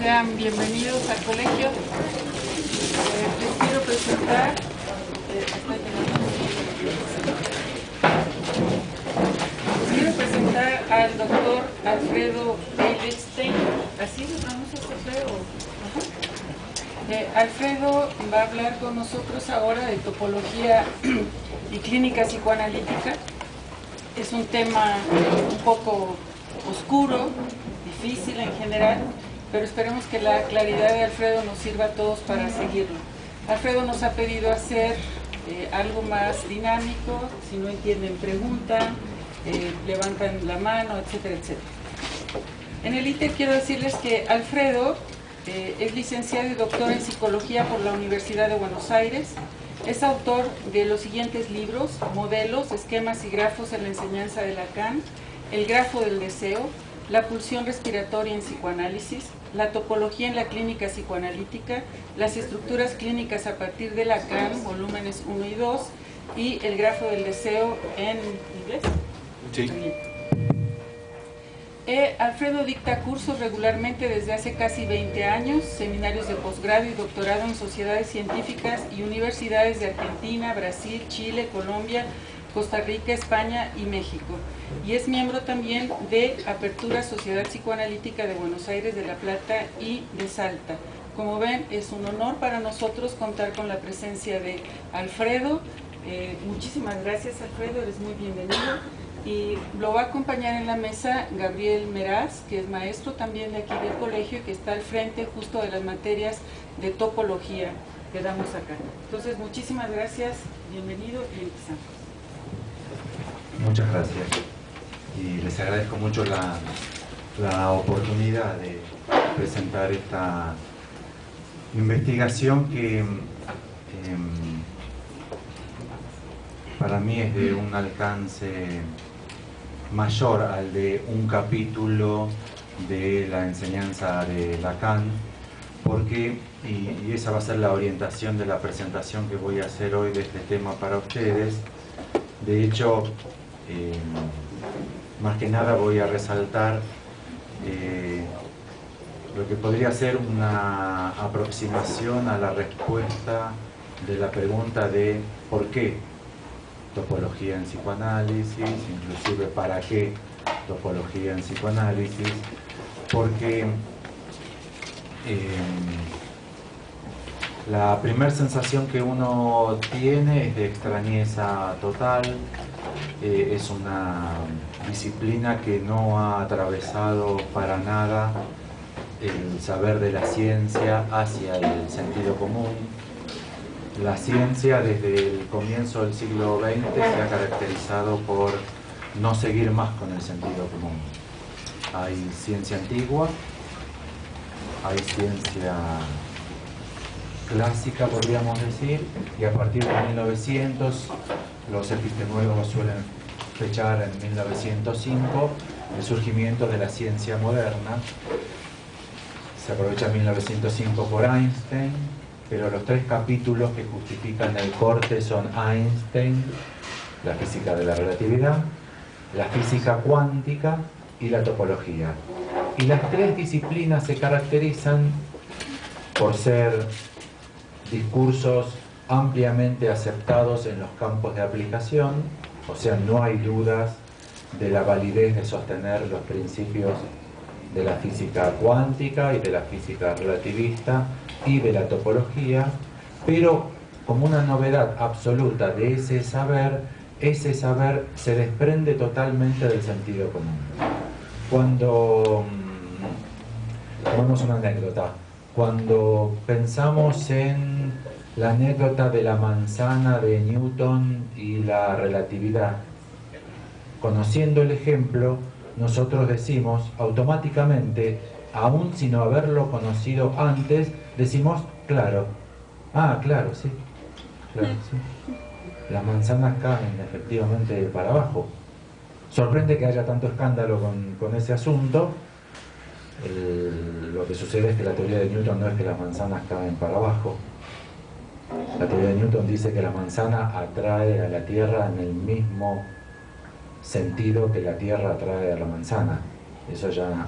Sean bienvenidos al colegio. Les quiero presentar al doctor Alfredo Eilertstein. ¿Así lo pronuncias, Alfredo? Alfredo va a hablar con nosotros ahora de topología y clínica psicoanalítica. Es un tema un poco oscuro, difícil en general, pero esperemos que la claridad de Alfredo nos sirva a todos para seguirlo. Alfredo nos ha pedido hacer algo más dinámico. Si no entienden, preguntan, levantan la mano, etcétera, etcétera. En el ITER quiero decirles que Alfredo es licenciado y doctor en psicología por la Universidad de Buenos Aires. Es autor de los siguientes libros: Modelos, esquemas y grafos en la enseñanza de Lacan, El grafo del deseo, La pulsión respiratoria en psicoanálisis, La topología en la clínica psicoanalítica, Las estructuras clínicas a partir de Lacan, volúmenes 1 y 2, y El grafo del deseo en inglés. Sí. Alfredo dicta cursos regularmente desde hace casi 20 años, seminarios de posgrado y doctorado en sociedades científicas y universidades de Argentina, Brasil, Chile, Colombia, Costa Rica, España y México. Y es miembro también de Apertura Sociedad Psicoanalítica de Buenos Aires, de La Plata y de Salta. Como ven, es un honor para nosotros contar con la presencia de Alfredo. Muchísimas gracias, Alfredo, eres muy bienvenido. Y lo va a acompañar en la mesa Gabriel Meraz, que es maestro también de aquí del colegio y que está al frente justo de las materias de topología que damos acá. Entonces, muchísimas gracias, bienvenido y empezamos. Muchas gracias. Y les agradezco mucho la oportunidad de presentar esta investigación que para mí es de un alcance mayor al de un capítulo de la enseñanza de Lacan, porque, y esa va a ser la orientación de la presentación que voy a hacer hoy de este tema para ustedes. De hecho, más que nada voy a resaltar lo que podría ser una aproximación a la respuesta de la pregunta de ¿por qué topología en psicoanálisis? Inclusive ¿para qué topología en psicoanálisis? Porque la primera sensación que uno tiene es de extrañeza total. Es una disciplina que no ha atravesado para nada el saber de la ciencia hacia el sentido común. La ciencia desde el comienzo del siglo XX se ha caracterizado por no seguir más con el sentido común. Hay ciencia antigua, hay ciencia clásica, podríamos decir, y a partir de 1900 los epistemólogos suelen fechar en 1905 el surgimiento de la ciencia moderna. Se aprovecha 1905 por Einstein, pero los tres capítulos que justifican el corte son Einstein, la física de la relatividad, la física cuántica y la topología. Y las tres disciplinas se caracterizan por ser discursos ampliamente aceptados en los campos de aplicación, o sea, no hay dudas de la validez de sostener los principios de la física cuántica y de la física relativista y de la topología, pero como una novedad absoluta de ese saber se desprende totalmente del sentido común. Cuando, tomamos una anécdota, cuando pensamos en la anécdota de la manzana de Newton y la relatividad, conociendo el ejemplo, nosotros decimos automáticamente, aún sin haberlo conocido antes, decimos, claro, claro, sí, las manzanas caen efectivamente para abajo. Sorprende que haya tanto escándalo con ese asunto. Lo que sucede es que la teoría de Newton no es que las manzanas caen para abajo. La teoría de Newton dice que la manzana atrae a la Tierra en el mismo sentido que la Tierra atrae a la manzana. Eso ya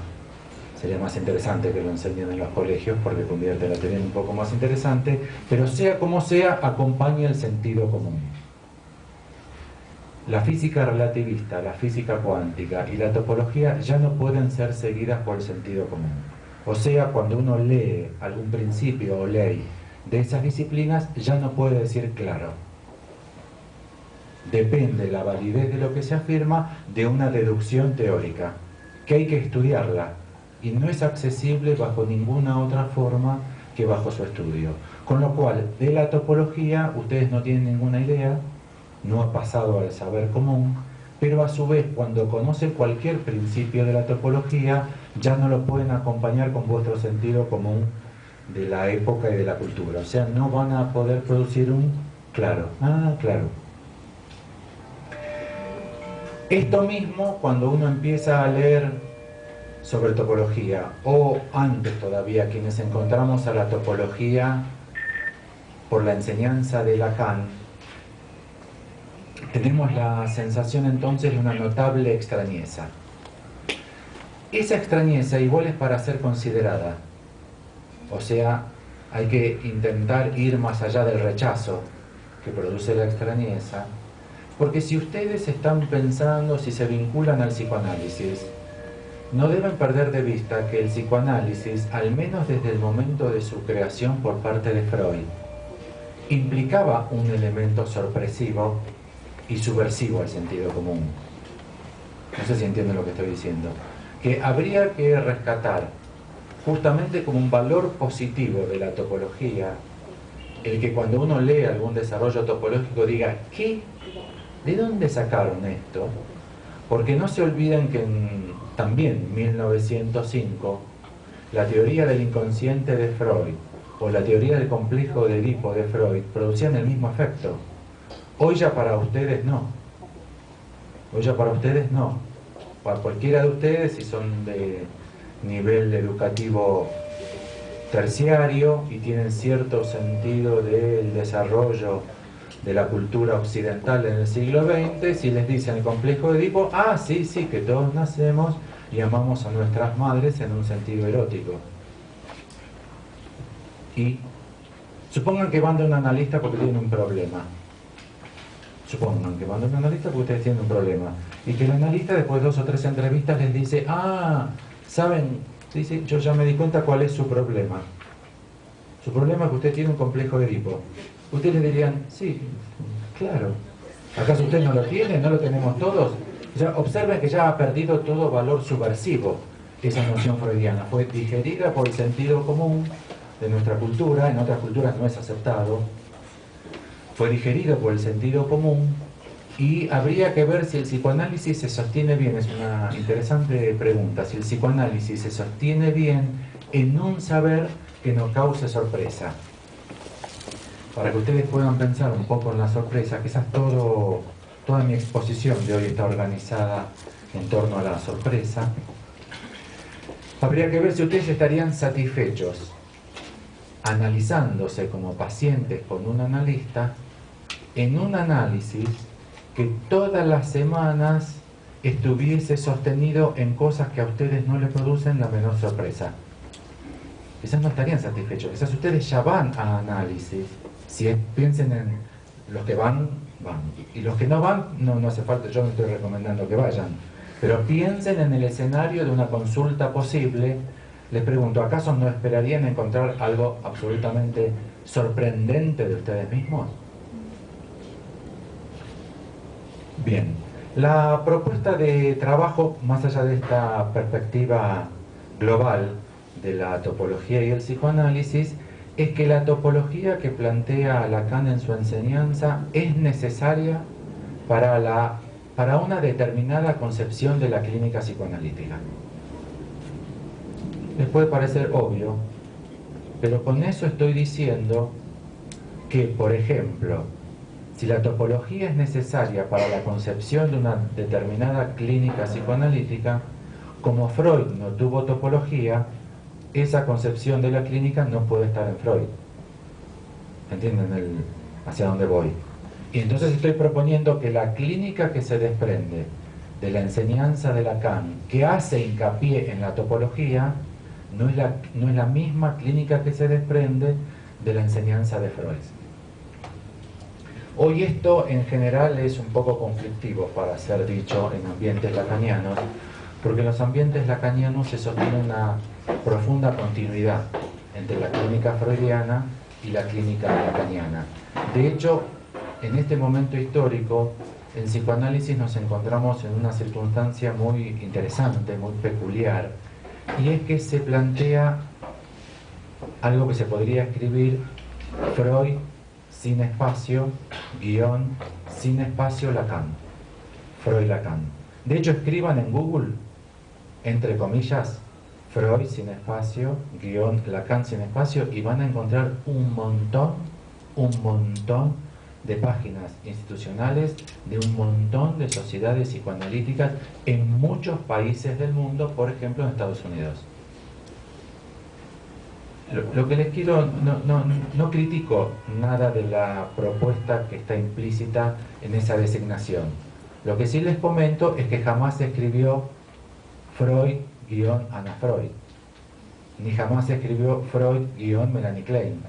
sería más interesante que lo enseñen en los colegios porque convierte la teoría en un poco más interesante, pero sea como sea, acompaña el sentido común. La física relativista, la física cuántica y la topología ya no pueden ser seguidas por el sentido común. O sea, cuando uno lee algún principio o ley de esas disciplinas, ya no puede decir claro. Depende la validez de lo que se afirma de una deducción teórica, que hay que estudiarla, y no es accesible bajo ninguna otra forma que bajo su estudio. Con lo cual, de la topología ustedes no tienen ninguna idea, no ha pasado al saber común, pero a su vez, cuando conocen cualquier principio de la topología, ya no lo pueden acompañar con vuestro sentido común de la época y de la cultura. O sea, no van a poder producir un claro. Ah, claro. Esto mismo, cuando uno empieza a leer sobre topología, o antes todavía, quienes encontramos a la topología por la enseñanza de Lacan, tenemos la sensación entonces de una notable extrañeza. Esa extrañeza igual es para ser considerada, o sea, hay que intentar ir más allá del rechazo que produce la extrañeza, porque si ustedes están pensando, si se vinculan al psicoanálisis, no deben perder de vista que el psicoanálisis, al menos desde el momento de su creación por parte de Freud, implicaba un elemento sorpresivo y subversivo al sentido común. No sé si entienden lo que estoy diciendo. Que habría que rescatar, justamente como un valor positivo de la topología, el que cuando uno lee algún desarrollo topológico diga, ¿qué? ¿De dónde sacaron esto? Porque no se olviden que también en 1905 la teoría del inconsciente de Freud o la teoría del complejo de Edipo de Freud producían el mismo efecto. Hoy ya para ustedes no. Hoy ya para ustedes no. Para cualquiera de ustedes, si son de nivel educativo terciario y tienen cierto sentido del desarrollo de la cultura occidental en el siglo XX, si les dicen el complejo de Edipo, ah, sí, sí, que todos nacemos y amamos a nuestras madres en un sentido erótico. Y supongan que van de un analista porque tienen un problema. Supongan que van de un analista porque ustedes tienen un problema. Y que el analista después de 2 o 3 entrevistas les dice, ah, ¿saben? Sí, sí, yo ya me di cuenta cuál es su problema. Su problema es que usted tiene un complejo de Edipo. Ustedes le dirían, sí, claro. ¿Acaso usted no lo tiene? ¿No lo tenemos todos? O sea, observen que ya ha perdido todo valor subversivo esa noción freudiana. Fue digerida por el sentido común de nuestra cultura, en otras culturas no es aceptado. Fue digerido por el sentido común y habría que ver si el psicoanálisis se sostiene bien. Es una interesante pregunta. Si el psicoanálisis se sostiene bien en un saber que no cause sorpresa. Para que ustedes puedan pensar un poco en la sorpresa, quizás toda mi exposición de hoy está organizada en torno a la sorpresa. Habría que ver si ustedes estarían satisfechos analizándose como pacientes con un analista en un análisis que todas las semanas estuviese sostenido en cosas que a ustedes no les producen la menor sorpresa. Quizás no estarían satisfechos, quizás ustedes ya van a análisis. Si piensen en los que van, van. Y los que no van, no hace falta, yo no estoy recomendando que vayan. Pero piensen en el escenario de una consulta posible. Les pregunto, ¿acaso no esperarían encontrar algo absolutamente sorprendente de ustedes mismos? Bien, la propuesta de trabajo, más allá de esta perspectiva global de la topología y el psicoanálisis, es que la topología que plantea Lacan en su enseñanza es necesaria para una determinada concepción de la clínica psicoanalítica. Les puede parecer obvio, pero con eso estoy diciendo que, por ejemplo, si la topología es necesaria para la concepción de una determinada clínica psicoanalítica, como Freud no tuvo topología, esa concepción de la clínica no puede estar en Freud. ¿Entienden hacia dónde voy? Y entonces estoy proponiendo que la clínica que se desprende de la enseñanza de Lacan, que hace hincapié en la topología, no es la misma clínica que se desprende de la enseñanza de Freud. Hoy esto en general es un poco conflictivo para ser dicho en ambientes lacanianos, porque en los ambientes lacanianos se sostiene una profunda continuidad entre la clínica freudiana y la clínica lacaniana. De hecho, en este momento histórico, en psicoanálisis nos encontramos en una circunstancia muy interesante, muy peculiar, y es que se plantea algo que se podría escribir Freud sin espacio, guión, sin espacio Lacan. Freud Lacan. De hecho, escriban en Google, entre comillas, Freud sin espacio, guión, Lacan sin espacio, y van a encontrar un montón de páginas institucionales de un montón de sociedades psicoanalíticas en muchos países del mundo, por ejemplo en Estados Unidos. Lo que les quiero, no critico nada de la propuesta que está implícita en esa designación. Lo que sí les comento es que jamás se escribió Freud-Anna Freud, ni jamás se escribió Freud-Melanie Klein,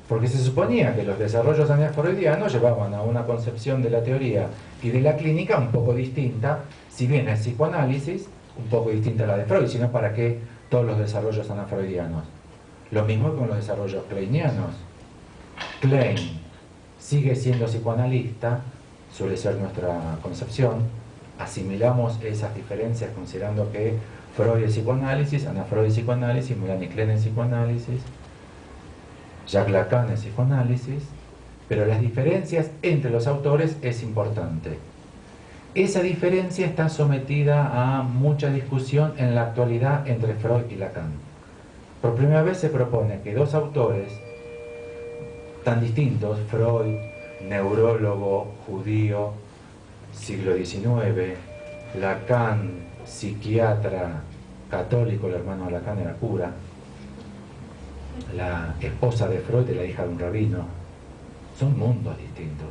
porque se suponía que los desarrollos freudianos llevaban a una concepción de la teoría y de la clínica un poco distinta, si bien el psicoanálisis un poco distinta a la de Freud, sino para qué todos los desarrollos anafreudianos. Lo mismo con los desarrollos kleinianos. Klein sigue siendo psicoanalista, suele ser nuestra concepción, asimilamos esas diferencias considerando que Freud es psicoanálisis, Anna Freud es psicoanálisis, Melanie Klein es psicoanálisis, Jacques Lacan es psicoanálisis, pero las diferencias entre los autores es importante. Esa diferencia está sometida a mucha discusión en la actualidad entre Freud y Lacan. Por primera vez se propone que dos autores tan distintos, Freud, neurólogo, judío, siglo XIX, Lacan, psiquiatra, católico, el hermano de Lacan era cura, la esposa de Freud y la hija de un rabino, son mundos distintos.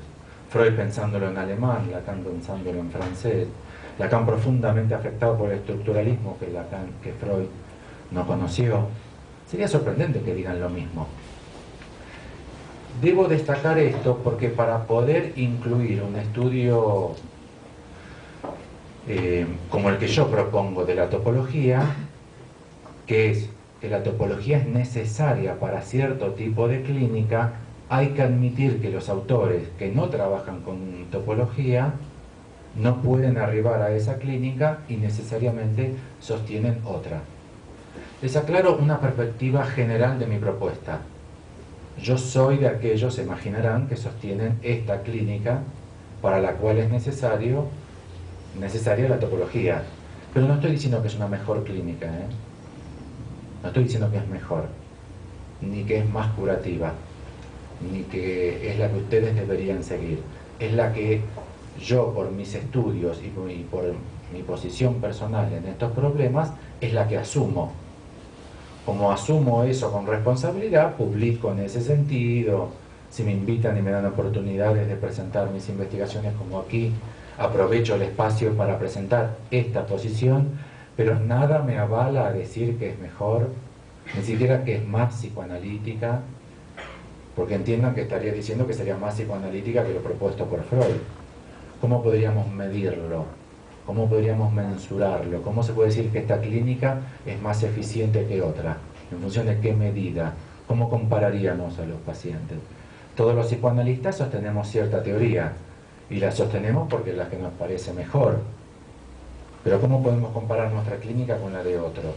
Freud pensándolo en alemán, Lacan pensándolo en francés, Lacan profundamente afectado por el estructuralismo que Freud no conoció. Sería sorprendente que digan lo mismo. Debo destacar esto porque para poder incluir un estudio como el que yo propongo de la topología, que es que la topología es necesaria para cierto tipo de clínica, hay que admitir que los autores que no trabajan con topología no pueden arribar a esa clínica y necesariamente sostienen otra. Les aclaro una perspectiva general de mi propuesta. Yo soy de aquellos, se imaginarán, que sostienen esta clínica para la cual es necesaria la topología. Pero no estoy diciendo que es una mejor clínica, ¿eh? No estoy diciendo que es mejor, ni que es más curativa, ni que es la que ustedes deberían seguir. Es la que yo, por mis estudios y por mi posición personal en estos problemas, es la que asumo. Como asumo eso con responsabilidad, publico en ese sentido. Si me invitan y me dan oportunidades de presentar mis investigaciones como aquí, aprovecho el espacio para presentar esta posición, pero nada me avala a decir que es mejor, ni siquiera que es más psicoanalítica, porque entiendan que estaría diciendo que sería más psicoanalítica que lo propuesto por Freud. ¿Cómo podríamos medirlo? ¿Cómo podríamos mensurarlo? ¿Cómo se puede decir que esta clínica es más eficiente que otra? ¿En función de qué medida? ¿Cómo compararíamos a los pacientes? Todos los psicoanalistas sostenemos cierta teoría, y la sostenemos porque es la que nos parece mejor. Pero ¿cómo podemos comparar nuestra clínica con la de otro?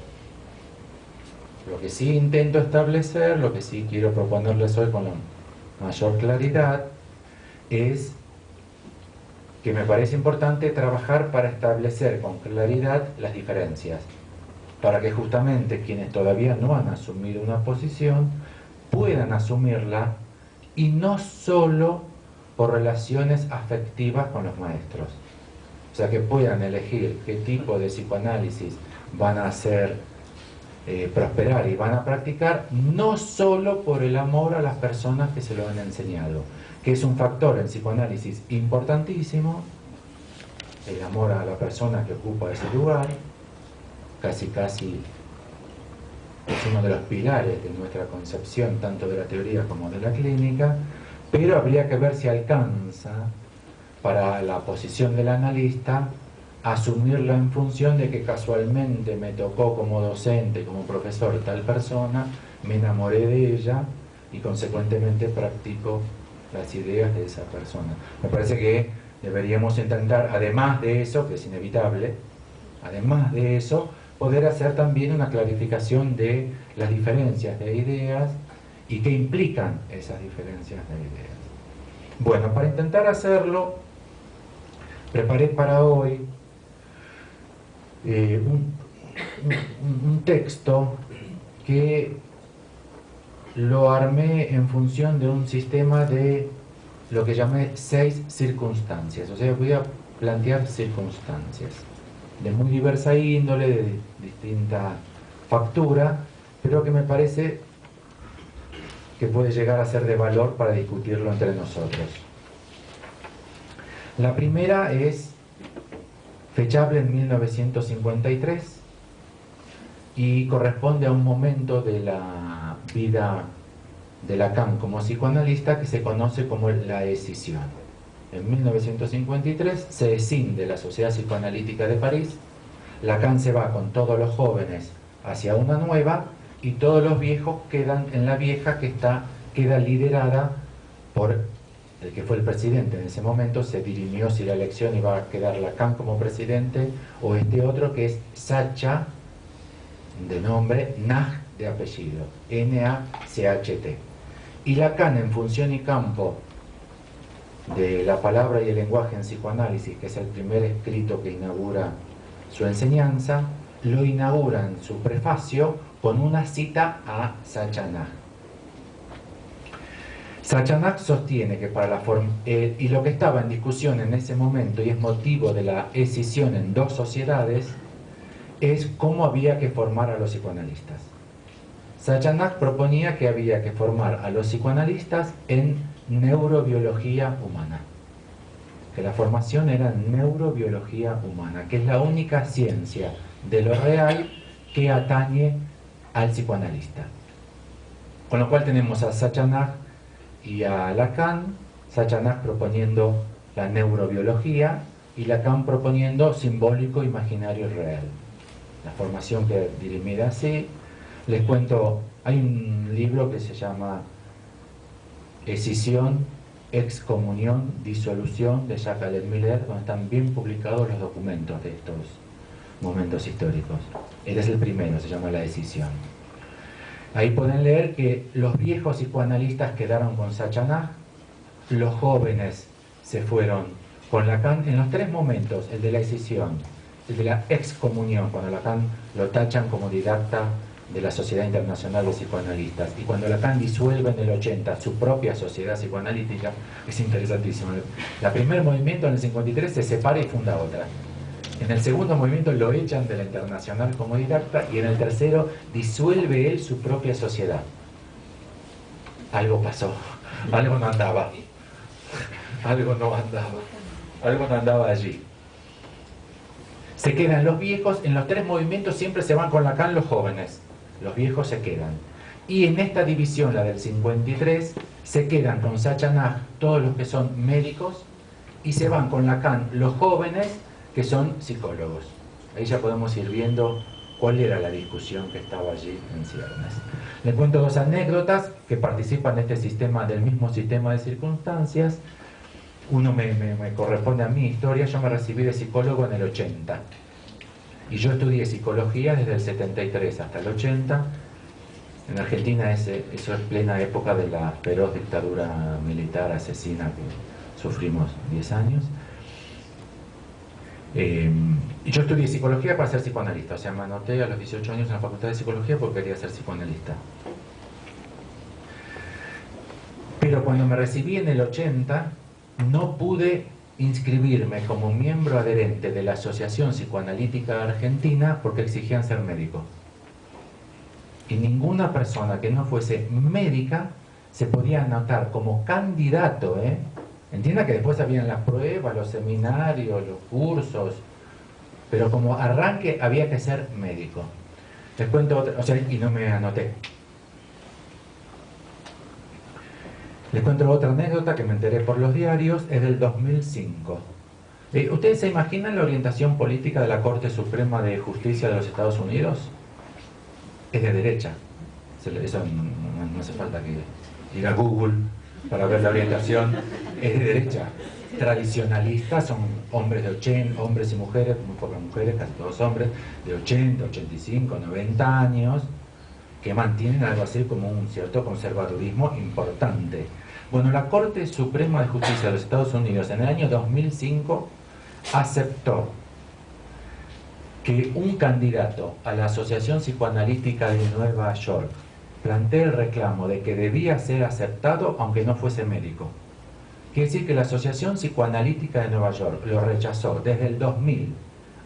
Lo que sí intento establecer, lo que sí quiero proponerles hoy con la mayor claridad, es que me parece importante trabajar para establecer con claridad las diferencias, para que justamente quienes todavía no han asumido una posición puedan asumirla, y no solo por relaciones afectivas con los maestros. O sea, que puedan elegir qué tipo de psicoanálisis van a hacer prosperar y van a practicar, no solo por el amor a las personas que se lo han enseñado, que es un factor en psicoanálisis importantísimo, el amor a la persona que ocupa ese lugar, casi es uno de los pilares de nuestra concepción, tanto de la teoría como de la clínica, pero habría que ver si alcanza para la posición del analista asumirla en función de que casualmente me tocó como docente, como profesor tal persona, me enamoré de ella y consecuentemente practico las ideas de esa persona. Me parece que deberíamos intentar, además de eso, que es inevitable, además de eso, poder hacer también una clarificación de las diferencias de ideas y qué implican esas diferencias de ideas. Bueno, para intentar hacerlo, preparé para hoy un texto que lo armé en función de un sistema de lo que llamé 6 circunstancias. O sea, voy a plantear circunstancias de muy diversa índole, de distinta factura, pero que me parece que puede llegar a ser de valor para discutirlo entre nosotros. La primera es fechable en 1953 y corresponde a un momento de la vida de Lacan como psicoanalista que se conoce como la escisión. En 1953 se escinde la Sociedad Psicoanalítica de París, Lacan se va con todos los jóvenes hacia una nueva y todos los viejos quedan en la vieja que queda liderada por el que fue el presidente en ese momento. Se dirimió si la elección iba a quedar Lacan como presidente o este otro que es Sacha, de nombre, Nach de apellido, N-A-C-H-T. Y Lacan, en función y campo de la palabra y el lenguaje en psicoanálisis, que es el primer escrito que inaugura su enseñanza, lo inaugura en su prefacio con una cita a Sacha Nach. Sacha Nach sostiene que para la y lo que estaba en discusión en ese momento, y es motivo de la escisión en dos sociedades, es cómo había que formar a los psicoanalistas. Sacha Nach proponía que había que formar a los psicoanalistas en neurobiología humana, que la formación era neurobiología humana, que es la única ciencia de lo real que atañe al psicoanalista. Con lo cual tenemos a Sacha Nach y a Lacan, Sacha Nach proponiendo la neurobiología y Lacan proponiendo simbólico, imaginario y real. La formación que dirimida así. Les cuento, hay un libro que se llama Escisión, Excomunión, Disolución, de Jacques Miller, donde están bien publicados los documentos de estos momentos históricos. Este es el primero, se llama La Escisión. Ahí pueden leer que los viejos psicoanalistas quedaron con Sacha Nach, los jóvenes se fueron con Lacan en los tres momentos: el de la escisión, el de la excomunión, cuando Lacan lo tachan como didacta de la Sociedad Internacional de Psicoanalistas, y cuando Lacan disuelve en el 80 su propia sociedad psicoanalítica. Es interesantísimo. El primer movimiento en el 53 se separa y funda otra. En el segundo movimiento lo echan de la Internacional como didacta, y en el tercero disuelve él su propia sociedad. Algo pasó, algo no andaba, algo no andaba allí. Se quedan los viejos, en los tres movimientos siempre se van con Lacan los jóvenes, los viejos se quedan. Y en esta división, la del 53, se quedan con Sacha Nach todos los que son médicos y se van con Lacan los jóvenes que son psicólogos. Ahí ya podemos ir viendo cuál era la discusión que estaba allí en ciernes. Les cuento dos anécdotas que participan de este sistema, del mismo sistema de circunstancias. Uno me corresponde a mi historia. Yo me recibí de psicólogo en el 80 y yo estudié psicología desde el 73 hasta el 80. En Argentina eso es plena época de la feroz dictadura militar asesina que sufrimos 10 años. Y yo estudié psicología para ser psicoanalista, o sea, me anoté a los 18 años en la facultad de psicología porque quería ser psicoanalista. Pero cuando me recibí en el 80, no pude inscribirme como miembro adherente de la Asociación Psicoanalítica Argentina porque exigían ser médico. Y ninguna persona que no fuese médica se podía anotar como candidato, Entienda que después habían las pruebas, los seminarios, los cursos, pero como arranque había que ser médico. Les cuento otra, o sea, y no me anoté. Les cuento otra anécdota que me enteré por los diarios, es del 2005. ¿Ustedes se imaginan la orientación política de la Corte Suprema de Justicia de los Estados Unidos? Es de derecha. Eso no hace falta que ir a Google para ver la orientación. Es de derecha. Tradicionalistas, son hombres de 80, hombres y mujeres, muy pocas mujeres, casi todos hombres, de 80, 85, 90 años, que mantienen algo así como un cierto conservadurismo importante. Bueno, la Corte Suprema de Justicia de los Estados Unidos en el año 2005 aceptó que un candidato a la Asociación Psicoanalítica de Nueva York plantea el reclamo de que debía ser aceptado aunque no fuese médico. Quiere decir que la Asociación Psicoanalítica de Nueva York lo rechazó desde el 2000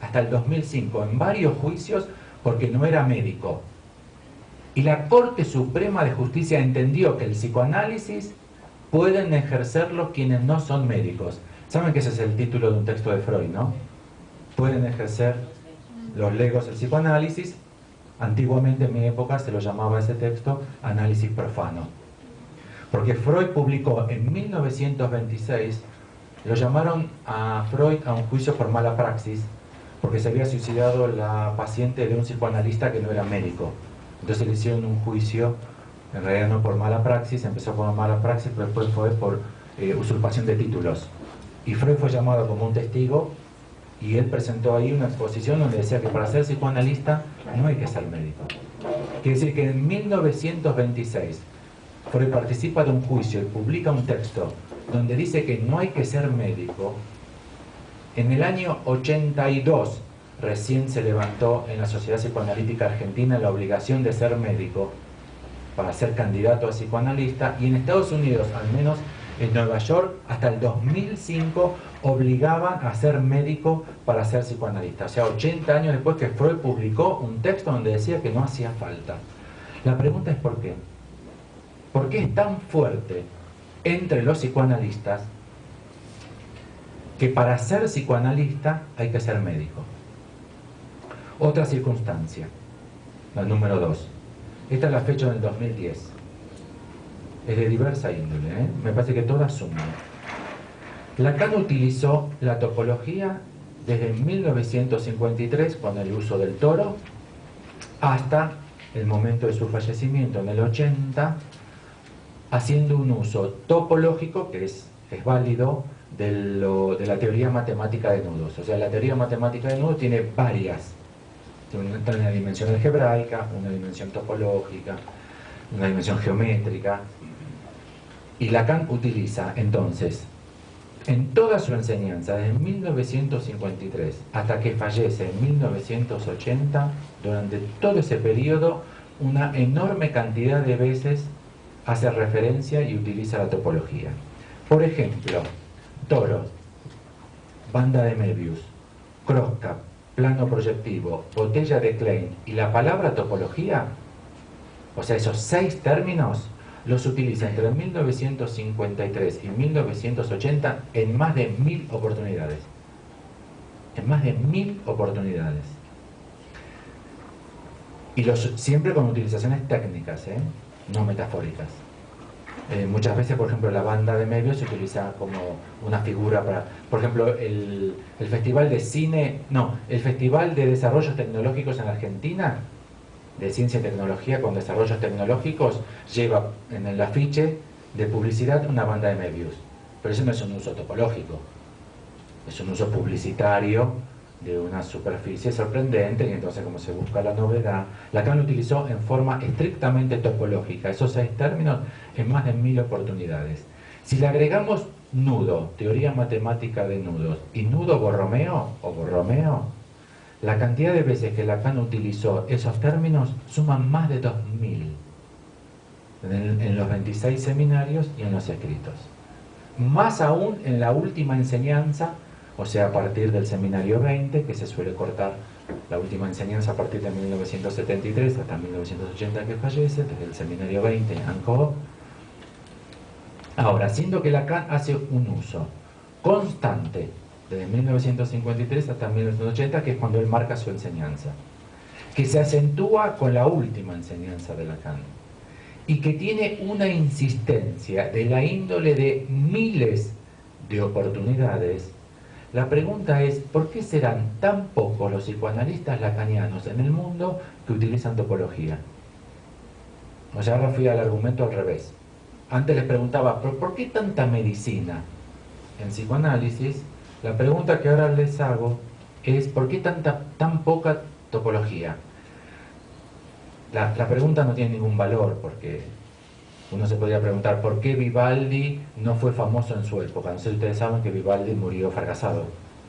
hasta el 2005 en varios juicios porque no era médico. Y la Corte Suprema de Justicia entendió que el psicoanálisis pueden ejercerlo quienes no son médicos. Saben que ese es el título de un texto de Freud, ¿no? Pueden ejercer los legos el psicoanálisis. Antiguamente, en mi época, se lo llamaba ese texto análisis profano. Porque Freud publicó en 1926, lo llamaron a Freud a un juicio por mala praxis, porque se había suicidado la paciente de un psicoanalista que no era médico. Entonces le hicieron un juicio, en realidad no por mala praxis, empezó por mala praxis, pero después fue por usurpación de títulos. Y Freud fue llamado como un testigo, y él presentó ahí una exposición donde decía que para ser psicoanalista no hay que ser médico. Quiere decir que en 1926 Freud participa de un juicio y publica un texto donde dice que no hay que ser médico. En el año 82 recién se levantó en la Sociedad Psicoanalítica Argentina la obligación de ser médico para ser candidato a psicoanalista, y en Estados Unidos, al menos en Nueva York, hasta el 2005 obligaban a ser médico para ser psicoanalista. O sea, 80 años después que Freud publicó un texto donde decía que no hacía falta. La pregunta es ¿por qué? ¿Por qué es tan fuerte entre los psicoanalistas que para ser psicoanalista hay que ser médico? Otra circunstancia, la número 2. Esta es la fecha del 2010. Es de diversa índole, ¿eh? Me parece que todas suman. Lacan utilizó la topología desde 1953, con el uso del toro, hasta el momento de su fallecimiento en el 80, haciendo un uso topológico, que es válido, de la teoría matemática de nudos. O sea, la teoría matemática de nudos tiene varias. Tiene una dimensión algebraica, una dimensión topológica, una dimensión geométrica. Y Lacan utiliza, entonces, en toda su enseñanza, desde 1953 hasta que fallece en 1980, durante todo ese periodo, una enorme cantidad de veces hace referencia y utiliza la topología. Por ejemplo, toro, banda de Möbius, crosscut, plano proyectivo, botella de Klein y la palabra topología, o sea, esos 6 términos, los utiliza entre 1953 y 1980 en más de 1000 oportunidades. En más de 1000 oportunidades. Y siempre con utilizaciones técnicas, no metafóricas. Muchas veces, por ejemplo, la banda de Möbius se utiliza como una figura para... Por ejemplo, el Festival de Cine... No, el Festival de Desarrollos Tecnológicos en Argentina, de Ciencia y Tecnología con Desarrollos Tecnológicos, lleva en el afiche de publicidad una banda de Möbius. Pero eso no es un uso topológico. Es un uso publicitario de una superficie sorprendente, y entonces, como se busca la novedad, Lacan lo utilizó en forma estrictamente topológica, esos 6 términos en más de 1000 oportunidades. Si le agregamos nudo, teoría matemática de nudos, y nudo Borromeo, o Borromeo, la cantidad de veces que Lacan utilizó esos términos suman más de 2000 en los 26 seminarios y en los escritos. Más aún en la última enseñanza, o sea, a partir del seminario 20, que se suele cortar la última enseñanza a partir de 1973 hasta 1980 que fallece, desde el seminario 20 en Ancov. Ahora, siendo que Lacan hace un uso constante desde 1953 hasta 1980, que es cuando él marca su enseñanza. que se acentúa con la última enseñanza de Lacan y que tiene una insistencia de la índole de miles de oportunidades, la pregunta es, ¿por qué serán tan pocos los psicoanalistas lacanianos en el mundo que utilizan topología? O sea, ahora fui al argumento al revés. Antes les preguntaba, ¿por qué tanta medicina en psicoanálisis? La pregunta que ahora les hago es, ¿por qué tan poca topología? La pregunta no tiene ningún valor, porque uno se podría preguntar, ¿por qué Vivaldi no fue famoso en su época? No sé si ustedes saben que Vivaldi murió fracasado,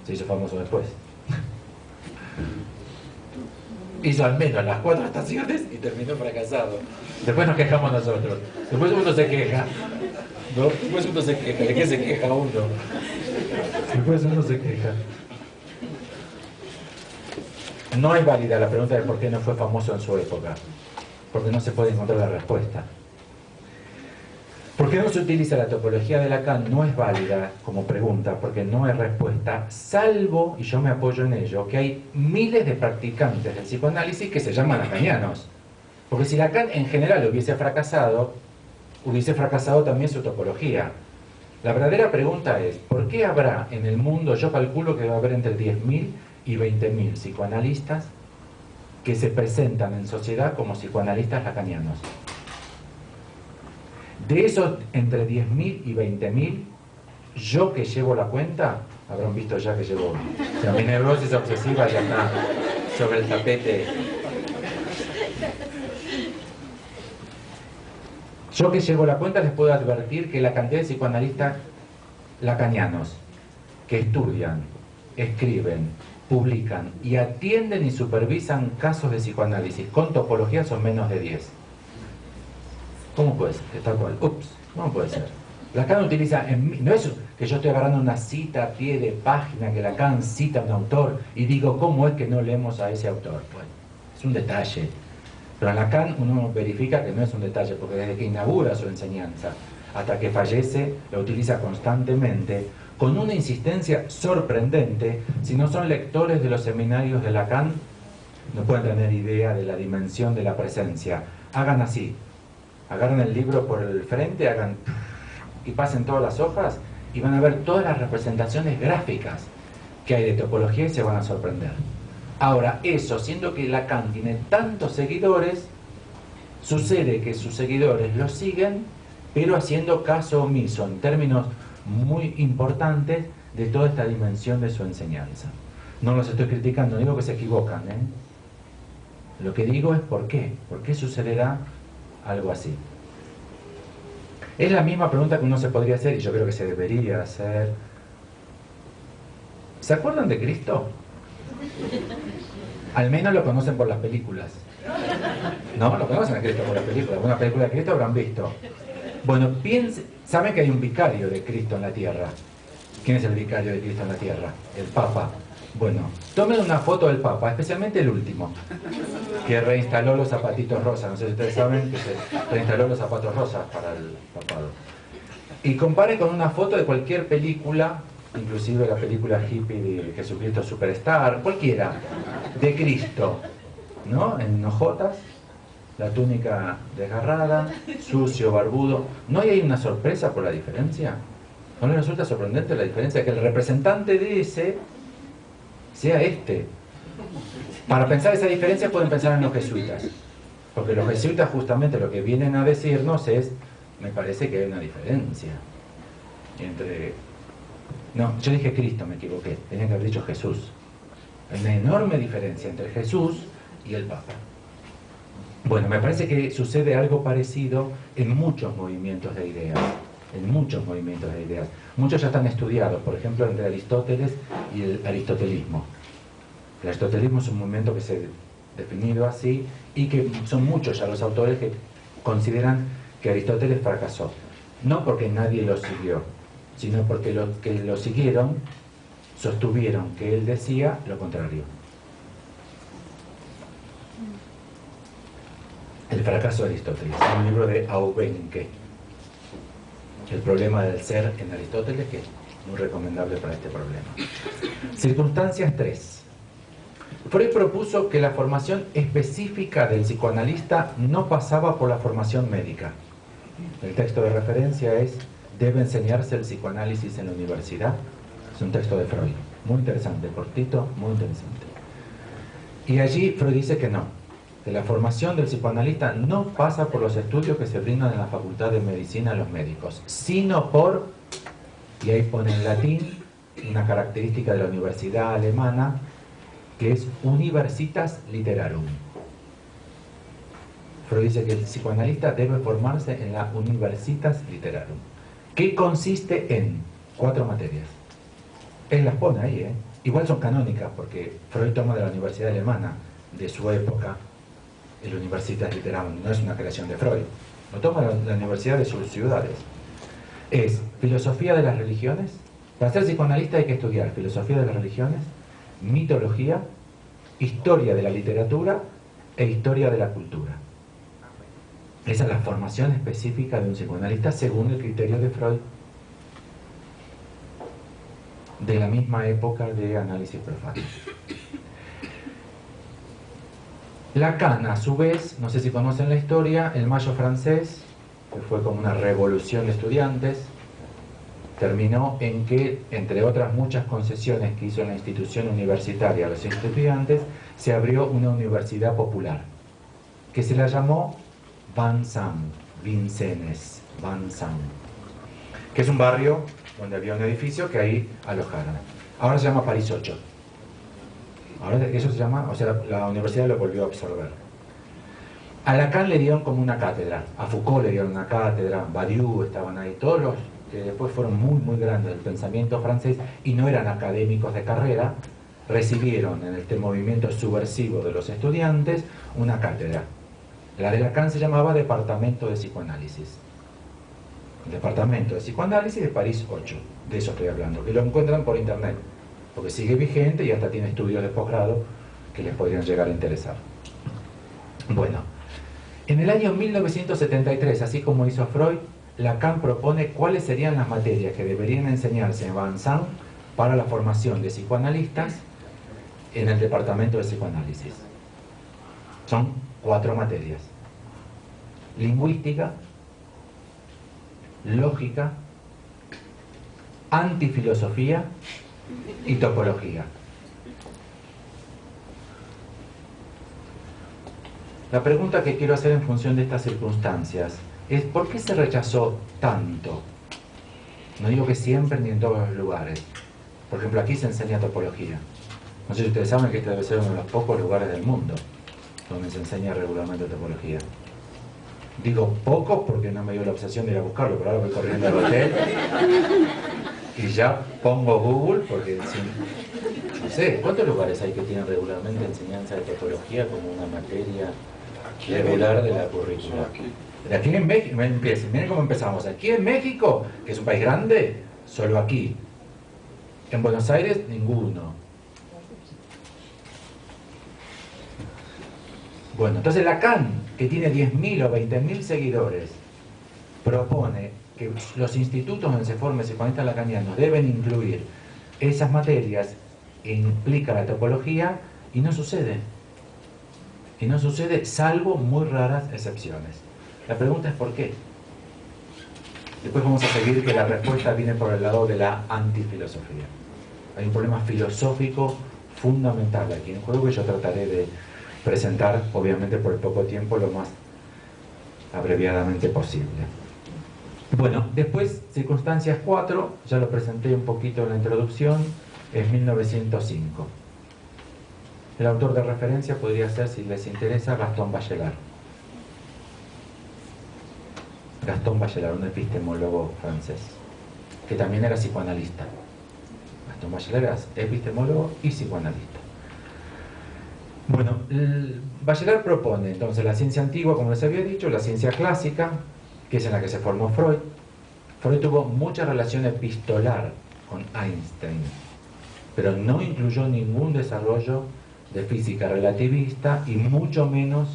se hizo famoso después. Hizo al menos las 4 estaciones y terminó fracasado. Después nos quejamos nosotros. Después uno se queja. ¿No? Después uno se queja. ¿De qué se queja uno? Después uno se queja. No es válida la pregunta de por qué no fue famoso en su época. Porque no se puede encontrar la respuesta. ¿Por qué no se utiliza la topología de Lacan? No es válida como pregunta, porque no hay respuesta, salvo, y yo me apoyo en ello, que hay miles de practicantes del psicoanálisis que se llaman lacanianos. Porque si Lacan en general hubiese fracasado también su topología. La verdadera pregunta es, ¿por qué habrá en el mundo, yo calculo que va a haber entre 10.000 y 20.000 psicoanalistas que se presentan en sociedad como psicoanalistas lacanianos? De esos entre 10.000 y 20.000, yo que llevo la cuenta, habrán visto ya que llevo, o sea, mi neurosis obsesiva ya está sobre el tapete. Yo que llevo la cuenta les puedo advertir que la cantidad de psicoanalistas lacanianos que estudian, escriben, publican y atienden y supervisan casos de psicoanálisis con topología son menos de 10. ¿Cómo puede ser? Tal cual. Ups, ¿cómo puede ser? Lacan utiliza, no es que yo estoy agarrando una cita a pie de página, que Lacan cita a un autor y digo, ¿cómo es que no leemos a ese autor? Bueno, es un detalle. Pero en Lacan uno verifica que no es un detalle, porque desde que inaugura su enseñanza hasta que fallece, la utiliza constantemente, con una insistencia sorprendente. Si no son lectores de los seminarios de Lacan, no pueden tener idea de la dimensión de la presencia. Hagan así. Agarren el libro por el frente, hagan y pasen todas las hojas y van a ver todas las representaciones gráficas que hay de topología y se van a sorprender. Ahora, eso, siendo que Lacan tiene tantos seguidores, sucede que sus seguidores lo siguen, pero haciendo caso omiso en términos muy importantes de toda esta dimensión de su enseñanza. No los estoy criticando, no digo que se equivocan, ¿eh? Lo que digo es por qué. ¿Por qué sucederá algo así? Es la misma pregunta que uno se podría hacer, y yo creo que se debería hacer. ¿Se acuerdan de Cristo? Al menos lo conocen por las películas. ¿No? Lo conocen a Cristo por las películas. Una película de Cristo habrán visto. Bueno, saben que hay un vicario de Cristo en la tierra. ¿Quién es el vicario de Cristo en la tierra? El Papa. Bueno, tomen una foto del Papa, especialmente el último, que reinstaló los zapatitos rosas. No sé si ustedes saben que se reinstaló los zapatos rosas para el papado. Y compare con una foto de cualquier película, inclusive la película hippie de Jesucristo Superstar, cualquiera, de Cristo, ¿no? En hojotas, la túnica desgarrada, sucio, barbudo. ¿No hay ahí una sorpresa por la diferencia? ¿No les resulta sorprendente la diferencia? Que el representante de ese sea este. Para pensar esa diferencia pueden pensar en los jesuitas, porque los jesuitas justamente lo que vienen a decirnos es, me parece que hay una diferencia entre... No, yo dije Cristo, me equivoqué, tenía que haber dicho Jesús. Hay una enorme diferencia entre Jesús y el Papa. Bueno, me parece que sucede algo parecido en muchos movimientos de ideas. En muchos movimientos de ideas. Muchos ya están estudiados, por ejemplo, entre Aristóteles y el aristotelismo. El aristotelismo es un movimiento que se ha definido así y que son muchos ya los autores que consideran que Aristóteles fracasó. No porque nadie lo siguió, sino porque los que lo siguieron sostuvieron que él decía lo contrario. El fracaso de Aristóteles, un libro de Aubenque. El problema del ser en Aristóteles, que es muy recomendable para este problema. Circunstancias 3. Freud propuso que la formación específica del psicoanalista no pasaba por la formación médica. El texto de referencia es «Debe enseñarse el psicoanálisis en la universidad». Es un texto de Freud, muy interesante, cortito, muy interesante. Y allí Freud dice que no, que la formación del psicoanalista no pasa por los estudios que se brindan en la Facultad de Medicina a los médicos, sino por, y ahí pone en latín, una característica de la universidad alemana, que es Universitas Literarum. Freud dice que el psicoanalista debe formarse en la Universitas Literarum, que consiste en 4 materias. Él las pone ahí, igual son canónicas, porque Freud toma de la universidad alemana de su época, el Universitas Literarum, no es una creación de Freud, lo toma de la universidad de sus ciudades. Es filosofía de las religiones. Para ser psicoanalista hay que estudiar filosofía de las religiones, mitología, historia de la literatura e historia de la cultura. Esa es la formación específica de un psicoanalista según el criterio de Freud, de la misma época de análisis profano. Lacan, a su vez, no sé si conocen la historia, el Mayo francés, que fue como una revolución de estudiantes, terminó en que, entre otras muchas concesiones que hizo la institución universitaria a los estudiantes, se abrió una universidad popular, que se la llamó Vincennes, que es un barrio donde había un edificio que ahí alojaron. Ahora se llama París 8. Ahora eso se llama, o sea, la universidad lo volvió a absorber. A Lacan le dieron como una cátedra, a Foucault le dieron una cátedra, Badiou estaban ahí, todos los que después fueron muy, muy grandes del pensamiento francés y no eran académicos de carrera, recibieron en este movimiento subversivo de los estudiantes una cátedra. La de Lacan se llamaba Departamento de Psicoanálisis. Departamento de Psicoanálisis de París 8, de eso estoy hablando, que lo encuentran por internet, porque sigue vigente y hasta tiene estudios de posgrado que les podrían llegar a interesar. Bueno, en el año 1973, así como hizo Freud, Lacan propone cuáles serían las materias que deberían enseñarse en Vincennes para la formación de psicoanalistas en el departamento de psicoanálisis. Son 4 materias: lingüística, lógica, antifilosofía y topología. La pregunta que quiero hacer en función de estas circunstancias es: ¿por qué se rechazó tanto? No digo que siempre ni en todos los lugares. Por ejemplo, aquí se enseña topología. No sé si ustedes saben que este debe ser uno de los pocos lugares del mundo donde se enseña regularmente topología. Digo pocos porque no me dio la obsesión de ir a buscarlo, pero ahora voy corriendo al hotel y ya pongo Google porque no sé, ¿cuántos lugares hay que tienen regularmente enseñanza de topología como una materia regular de la currícula? Aquí en México, miren cómo empezamos. Aquí en México, que es un país grande, solo aquí. En Buenos Aires, ninguno. Bueno, entonces Lacan, que tiene 10.000 o 20.000 seguidores, propone que los institutos donde se forme psicoanalistas lacanianos deben incluir esas materias que implica la topología, y no sucede. Y no sucede salvo muy raras excepciones. La pregunta es ¿por qué? Después vamos a seguir que la respuesta viene por el lado de la antifilosofía. Hay un problema filosófico fundamental aquí en juego que yo trataré de presentar, obviamente por el poco tiempo, lo más abreviadamente posible. Bueno, después, circunstancias 4, ya lo presenté un poquito en la introducción, es 1905. El autor de referencia podría ser, si les interesa, Gaston Bachelard. Gaston Bachelard, un epistemólogo francés, que también era psicoanalista. Gaston Bachelard era epistemólogo y psicoanalista. Bueno, Bachelard propone entonces la ciencia antigua, como les había dicho, la ciencia clásica, que es en la que se formó Freud. Freud tuvo mucha relación epistolar con Einstein, pero no incluyó ningún desarrollo de física relativista y mucho menos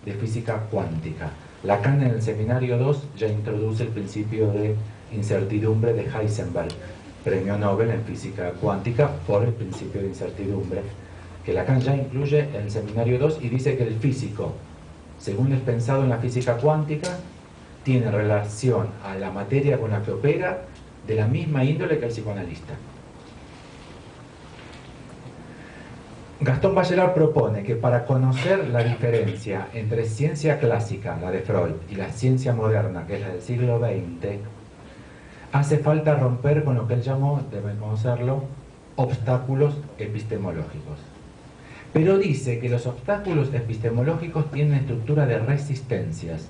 de física cuántica. Lacan en el seminario 2 ya introduce el principio de incertidumbre de Heisenberg, premio Nobel en física cuántica por el principio de incertidumbre, que Lacan ya incluye en el seminario 2 y dice que el físico, según es pensado en la física cuántica, tiene relación a la materia con la que opera de la misma índole que el psicoanalista. Gastón Bachelard propone que para conocer la diferencia entre ciencia clásica, la de Freud, y la ciencia moderna, que es la del siglo XX, hace falta romper con lo que él llamó, deben conocerlo, obstáculos epistemológicos. Pero dice que los obstáculos epistemológicos tienen estructura de resistencias,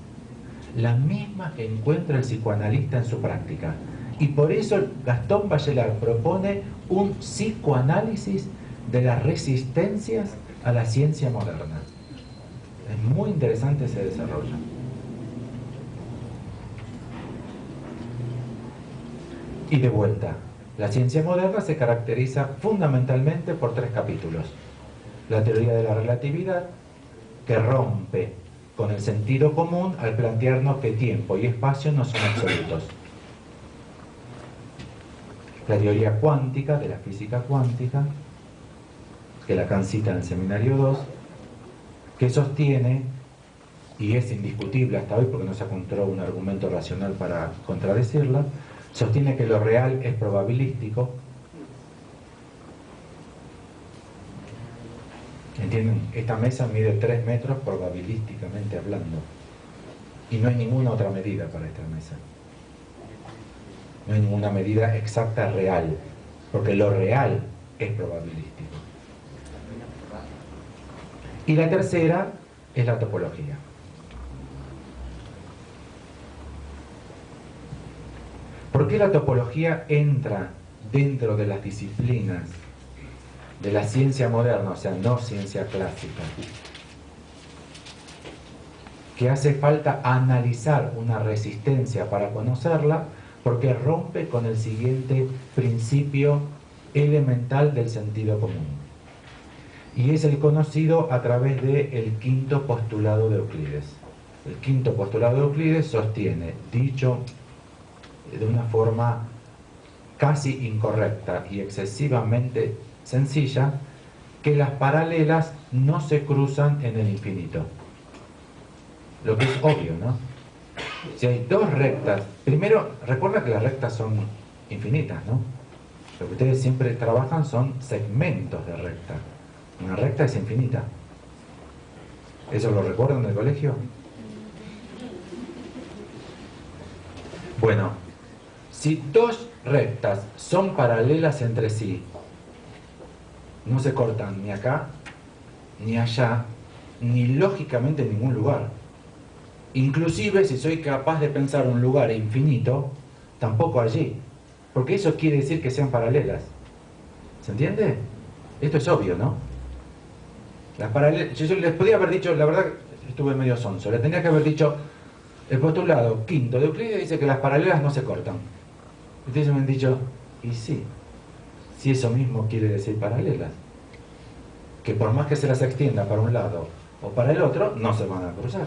la misma que encuentra el psicoanalista en su práctica. Y por eso Gastón Bachelard propone un psicoanálisis de las resistencias a la ciencia moderna. Es muy interesante ese desarrollo. Y de vuelta, la ciencia moderna se caracteriza fundamentalmente por 3 capítulos. La teoría de la relatividad, que rompe con el sentido común al plantearnos que tiempo y espacio no son absolutos. La teoría cuántica, de la física cuántica, que Lacan cita en el seminario 2, que sostiene, y es indiscutible hasta hoy porque no se encontró un argumento racional para contradecirla, sostiene que lo real es probabilístico. ¿Entienden? Esta mesa mide 3 metros probabilísticamente hablando. Y no hay ninguna otra medida para esta mesa. No hay ninguna medida exacta real, porque lo real es probabilístico. Y la tercera es la topología. ¿Por qué la topología entra dentro de las disciplinas de la ciencia moderna, o sea, no ciencia clásica? Que hace falta analizar una resistencia para conocerla, porque rompe con el siguiente principio elemental del sentido común. Y es el conocido a través del quinto postulado de Euclides. El quinto postulado de Euclides sostiene, dicho de una forma casi incorrecta y excesivamente sencilla, que las paralelas no se cruzan en el infinito. Lo que es obvio, ¿no? Si hay 2 rectas, primero, recuerda que las rectas son infinitas, ¿no? Lo que ustedes siempre trabajan son segmentos de recta. Una recta es infinita. ¿Eso lo recuerdan del colegio? Bueno, si 2 rectas son paralelas entre sí, no se cortan ni acá, ni allá, ni lógicamente en ningún lugar. Inclusive si soy capaz de pensar un lugar infinito, tampoco allí, porque eso quiere decir que sean paralelas. ¿Se entiende? Esto es obvio, ¿no? Las paralelas, yo les podía haber dicho, la verdad estuve medio sonso, le tenía que haber dicho, el postulado quinto de Euclides dice que las paralelas no se cortan. Ustedes me han dicho, y sí, si eso mismo quiere decir paralelas, que por más que se las extienda para un lado o para el otro, no se van a cruzar,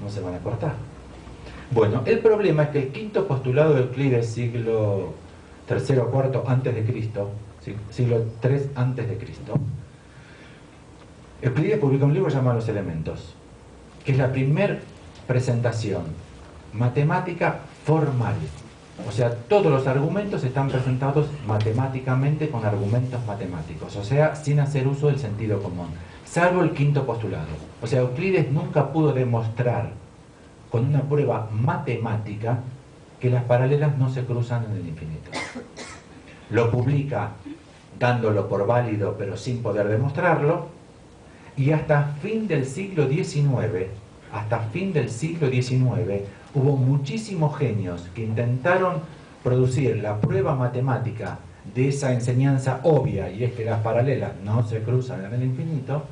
no se van a cortar. Bueno, el problema es que el quinto postulado de Euclides, siglo III o IV antes de Cristo, siglo III antes de Cristo, Euclides publicó un libro llamado Los Elementos, que es la primera presentación matemática formal. O sea, todos los argumentos están presentados matemáticamente con argumentos matemáticos, o sea, sin hacer uso del sentido común, salvo el quinto postulado. O sea, Euclides nunca pudo demostrar con una prueba matemática que las paralelas no se cruzan en el infinito. Lo publica dándolo por válido pero sin poder demostrarlo, y hasta fin del siglo XIX, hubo muchísimos genios que intentaron producir la prueba matemática de esa enseñanza obvia, y es que las paralelas no se cruzan en el infinito,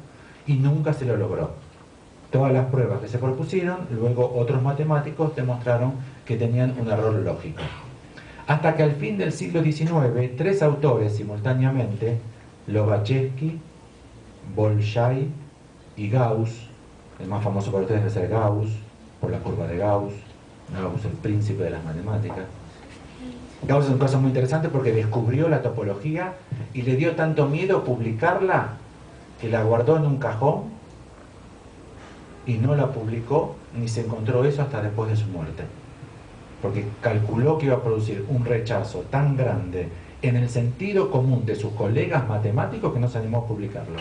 y nunca se lo logró. Todas las pruebas que se propusieron, luego otros matemáticos demostraron que tenían un error lógico. Hasta que al fin del siglo XIX, 3 autores simultáneamente, Lobachevsky, Bolshoi y Gauss, el más famoso para ustedes debe ser Gauss, por la curva de Gauss, el príncipe de las matemáticas. Gauss es un caso muy interesante porque descubrió la topología y le dio tanto miedo publicarla que la guardó en un cajón y no la publicó, ni se encontró eso hasta después de su muerte. Porque calculó que iba a producir un rechazo tan grande en el sentido común de sus colegas matemáticos que no se animó a publicarlo.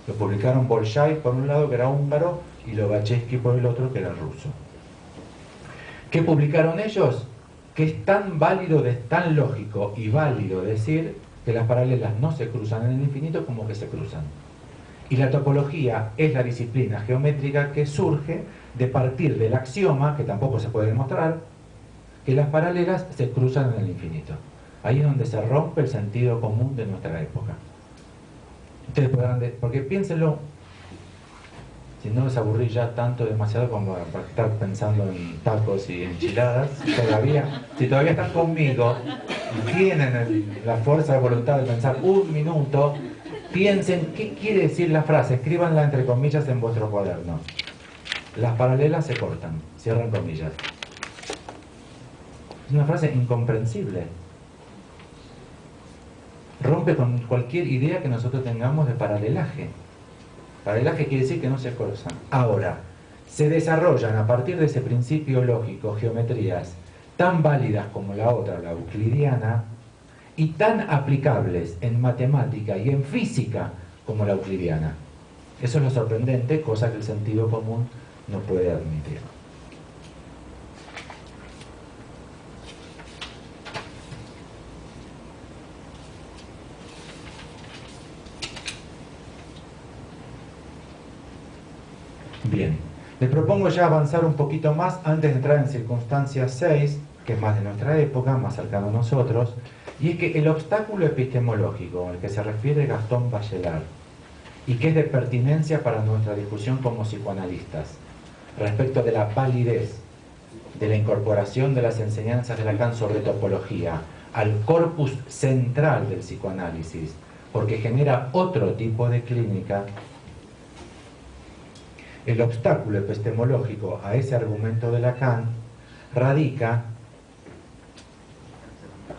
Lo publicaron Bolshai por un lado, que era húngaro, y Lobachevsky por el otro, que era ruso. ¿Qué publicaron ellos? Que es tan válido, tan lógico y válido decir que las paralelas no se cruzan en el infinito como que se cruzan. Y la topología es la disciplina geométrica que surge de partir del axioma, que tampoco se puede demostrar, que las paralelas se cruzan en el infinito. Ahí es donde se rompe el sentido común de nuestra época. Ustedes podrán, porque piénsenlo, si no les aburrí ya tanto, demasiado como para estar pensando en tacos y enchiladas, si todavía están conmigo y tienen la fuerza de voluntad de pensar un minuto, piensen qué quiere decir la frase, escríbanla entre comillas en vuestro cuaderno. Las paralelas se cortan, cierran comillas. Es una frase incomprensible. Rompe con cualquier idea que nosotros tengamos de paralelaje. Paralelaje quiere decir que no se cruzan. Ahora, se desarrollan a partir de ese principio lógico geometrías tan válidas como la otra, la euclidiana, y tan aplicables en matemática y en física como la euclidiana. Eso es lo sorprendente, cosa que el sentido común no puede admitir. Bien, les propongo ya avanzar un poquito más antes de entrar en circunstancia 6, que es más de nuestra época, más cercano a nosotros, y es que el obstáculo epistemológico al que se refiere Gastón Bachelard, y que es de pertinencia para nuestra discusión como psicoanalistas, respecto de la validez de la incorporación de las enseñanzas de Lacan sobre topología al corpus central del psicoanálisis, porque genera otro tipo de clínica. El obstáculo epistemológico a ese argumento de Lacan radica,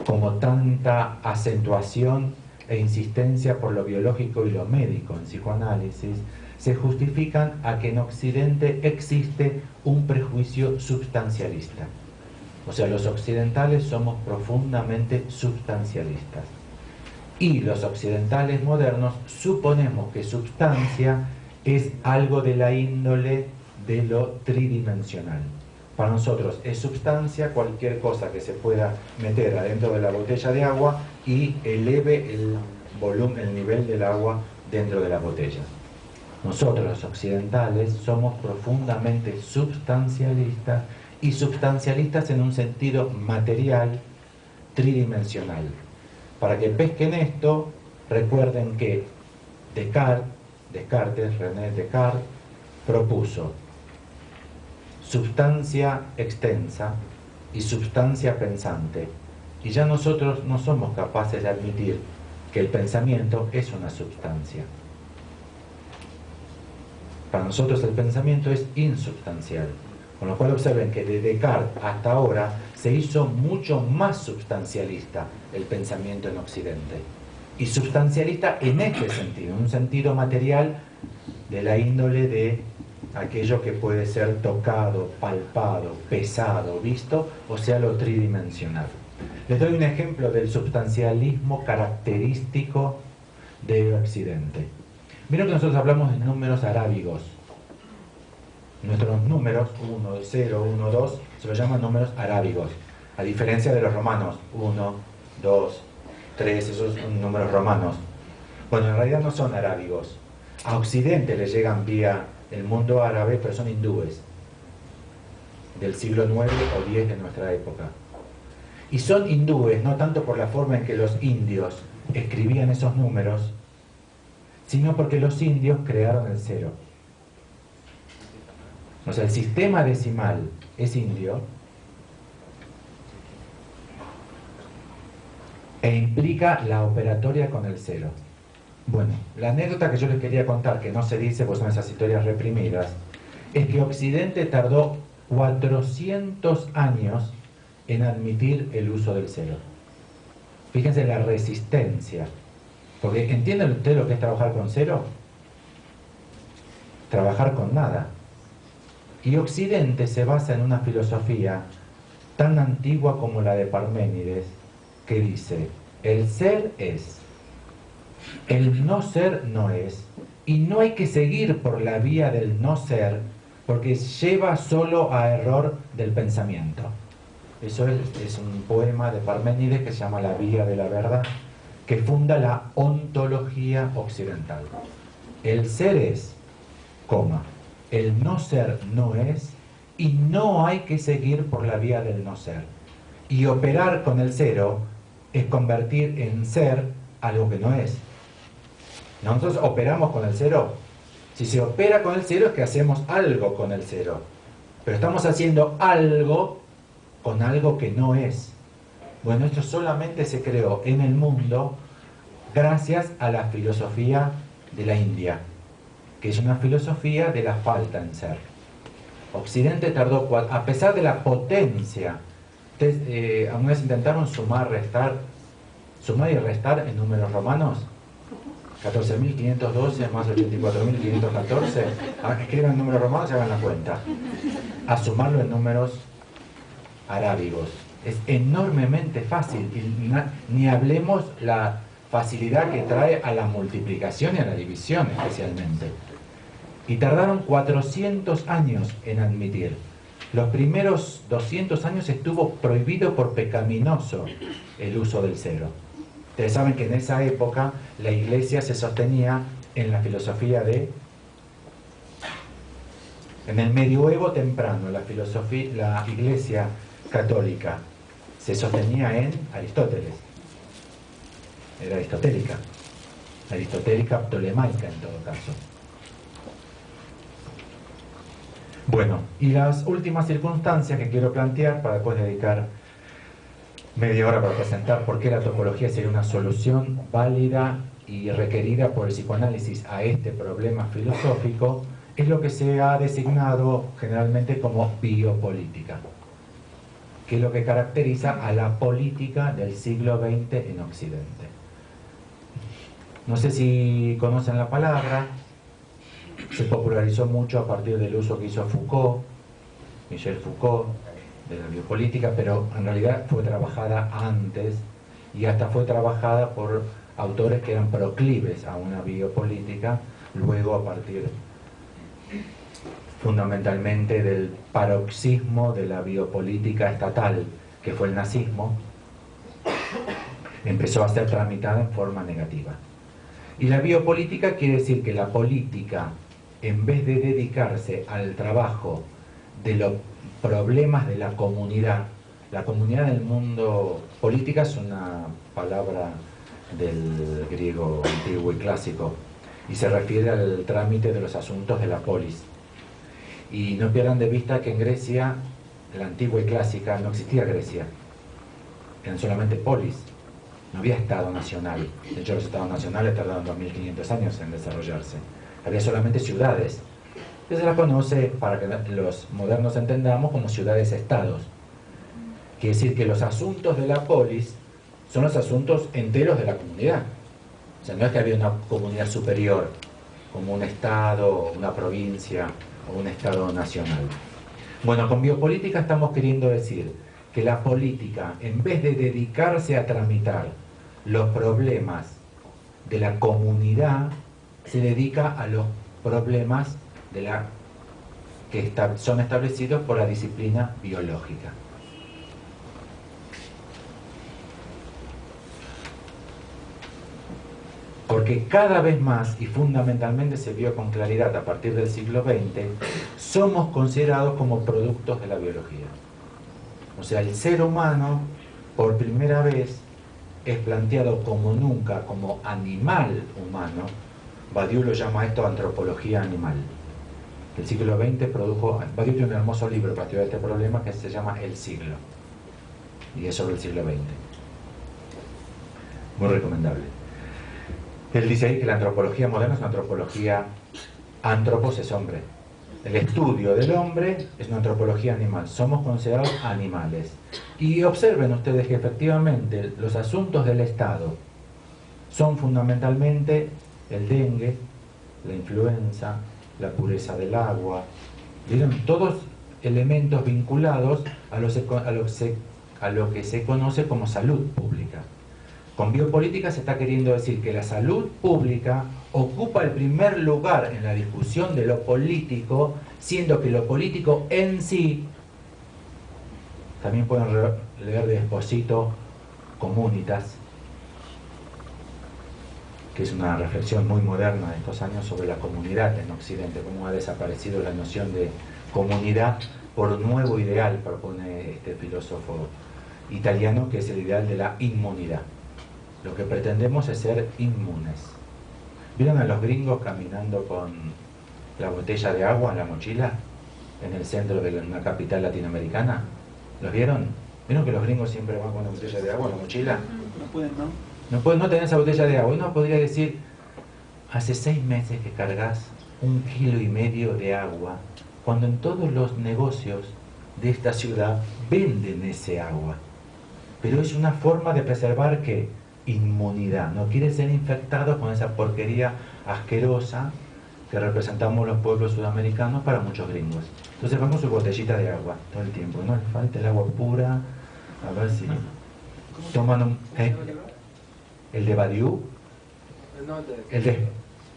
como tanta acentuación e insistencia por lo biológico y lo médico en psicoanálisis, se justifican a que en Occidente existe un prejuicio substancialista. O sea, los occidentales somos profundamente substancialistas. Y los occidentales modernos suponemos que substancia es algo de la índole de lo tridimensional. Para nosotros es substancia cualquier cosa que se pueda meter adentro de la botella de agua y eleve el volumen, el nivel del agua dentro de la botella. Nosotros los occidentales somos profundamente substancialistas y substancialistas en un sentido material, tridimensional. Para que pesquen esto, recuerden que René Descartes propuso substancia extensa y substancia pensante, y ya nosotros no somos capaces de admitir que el pensamiento es una substancia. Para nosotros el pensamiento es insubstancial, con lo cual observen que de Descartes hasta ahora se hizo mucho más substancialista el pensamiento en Occidente, y substancialista en este sentido, en un sentido material de la índole de aquello que puede ser tocado, palpado, pesado, visto, o sea, lo tridimensional. Les doy un ejemplo del substancialismo característico de Occidente. Miren que nosotros hablamos de números arábigos. Nuestros números, 1, 0, 1, 2, se los llaman números arábigos, a diferencia de los romanos, 1, 2, 3, esos son números romanos. Bueno, en realidad no son arábigos. A Occidente les llegan vía el mundo árabe, pero son hindúes, del siglo IX o X de nuestra época. Y son hindúes no tanto por la forma en que los indios escribían esos números, sino porque los indios crearon el cero. O sea, el sistema decimal es indio e implica la operatoria con el cero. Bueno, la anécdota que yo les quería contar, que no se dice, pues son esas historias reprimidas, es que Occidente tardó 400 años en admitir el uso del cero. Fíjense la resistencia. Porque ¿entienden ustedes lo que es trabajar con cero? trabajar con nada. Y Occidente se basa en una filosofía tan antigua como la de Parménides, que dice, el ser es, el no ser no es, y no hay que seguir por la vía del no ser, porque lleva solo a error del pensamiento. Eso es un poema de Parménides que se llama La vía de la verdad, que funda la ontología occidental. El ser es, coma, el no ser no es, y no hay que seguir por la vía del no ser. Y operar con el cero es convertir en ser algo que no es. Nosotros operamos con el cero. Si se opera con el cero es que hacemos algo con el cero. Pero estamos haciendo algo con algo que no es. Bueno, esto solamente se creó en el mundo gracias a la filosofía de la India, que es una filosofía de la falta en ser. Occidente tardó, a pesar de la potencia, ¿alguna vez intentaron sumar y restar en números romanos? 14.512 más 84.514. Escriban números romanos y hagan la cuenta. A sumarlo en números arábigos. Es enormemente fácil. Y ni hablemos la facilidad que trae a la multiplicación y a la división especialmente. Y tardaron 400 años en admitir. Los primeros 200 años estuvo prohibido por pecaminoso el uso del cero. Ustedes saben que en esa época la Iglesia se sostenía en la filosofía de... En el medioevo temprano, la Iglesia católica se sostenía en Aristóteles. Era aristotélica ptolemaica en todo caso. Bueno, y las últimas circunstancias que quiero plantear para después dedicar media hora para presentar por qué la topología sería una solución válida y requerida por el psicoanálisis a este problema filosófico, es lo que se ha designado generalmente como biopolítica, que es lo que caracteriza a la política del siglo XX en Occidente. No sé si conocen la palabra, se popularizó mucho a partir del uso que hizo Michel Foucault, de la biopolítica, pero en realidad fue trabajada antes y hasta fue trabajada por autores que eran proclives a una biopolítica, luego a partir fundamentalmente del paroxismo de la biopolítica estatal, que fue el nazismo, empezó a ser tramitada en forma negativa. Y la biopolítica quiere decir que la política, en vez de dedicarse al trabajo de los problemas de la comunidad del mundo, política es una palabra del griego antiguo y clásico, y se refiere al trámite de los asuntos de la polis. Y no pierdan de vista que en Grecia, la antigua y clásica, no existía Grecia, eran solamente polis, no había Estado nacional. De hecho, los Estados nacionales tardaron 2.500 años en desarrollarse. Había solamente ciudades, que se las conoce, para que los modernos entendamos, como ciudades-estados. Quiere decir que los asuntos de la polis son los asuntos enteros de la comunidad. O sea, no es que había una comunidad superior, como un estado, una provincia o un estado nacional. Bueno, con biopolítica estamos queriendo decir que la política, en vez de dedicarse a tramitar los problemas de la comunidad, se dedica a los problemas que son establecidos por la disciplina biológica. Porque cada vez más, y fundamentalmente se vio con claridad a partir del siglo XX, somos considerados como productos de la biología. O sea, el ser humano, por primera vez, es planteado como nunca, como animal humano. Badiou lo llama esto antropología animal. El siglo XX produjo... Badiou tiene un hermoso libro para estudiar este problema que se llama El siglo. Y es sobre el siglo XX. Muy recomendable. Él dice ahí que la antropología moderna es una antropología... Antropos es hombre. El estudio del hombre es una antropología animal. Somos considerados animales. Y observen ustedes que efectivamente los asuntos del Estado son fundamentalmente el dengue, la influenza, la pureza del agua. ¿Vieron? Todos elementos vinculados a lo que se conoce como salud pública. Con biopolítica se está queriendo decir que la salud pública ocupa el primer lugar en la discusión de lo político, siendo que lo político en sí, también pueden leer de Esposito Comunitas, que es una reflexión muy moderna de estos años sobre la comunidad en Occidente, cómo ha desaparecido la noción de comunidad por un nuevo ideal, propone este filósofo italiano, que es el ideal de la inmunidad. Lo que pretendemos es ser inmunes. ¿Vieron a los gringos caminando con la botella de agua en la mochila en el centro de una capital latinoamericana? ¿Los vieron? ¿Vieron que los gringos siempre van con una botella de agua en la mochila? No pueden, ¿no? No pueden no tener esa botella de agua. Uno podría decir, hace 6 meses que cargas 1,5 kilos de agua, cuando en todos los negocios de esta ciudad venden ese agua. Pero es una forma de preservar, ¿qué? Inmunidad. No quiere ser infectado con esa porquería asquerosa que representamos los pueblos sudamericanos para muchos gringos. Entonces van con su botellita de agua todo el tiempo. No les falta el agua pura. A ver si toman un... El de Badiou.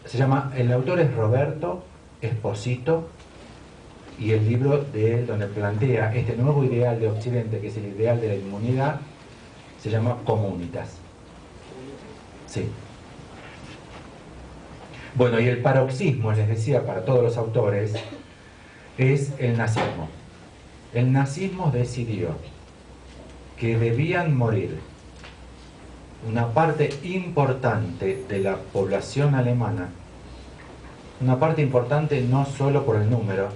Se llama, el autor es Roberto Esposito, y el libro de él, donde plantea este nuevo ideal de Occidente, que es el ideal de la inmunidad, se llama Comunitas. Sí. Bueno, y el paroxismo, les decía, para todos los autores, es el nazismo. El nazismo decidió que debían morir una parte importante de la población alemana, una parte importante no solo por el número,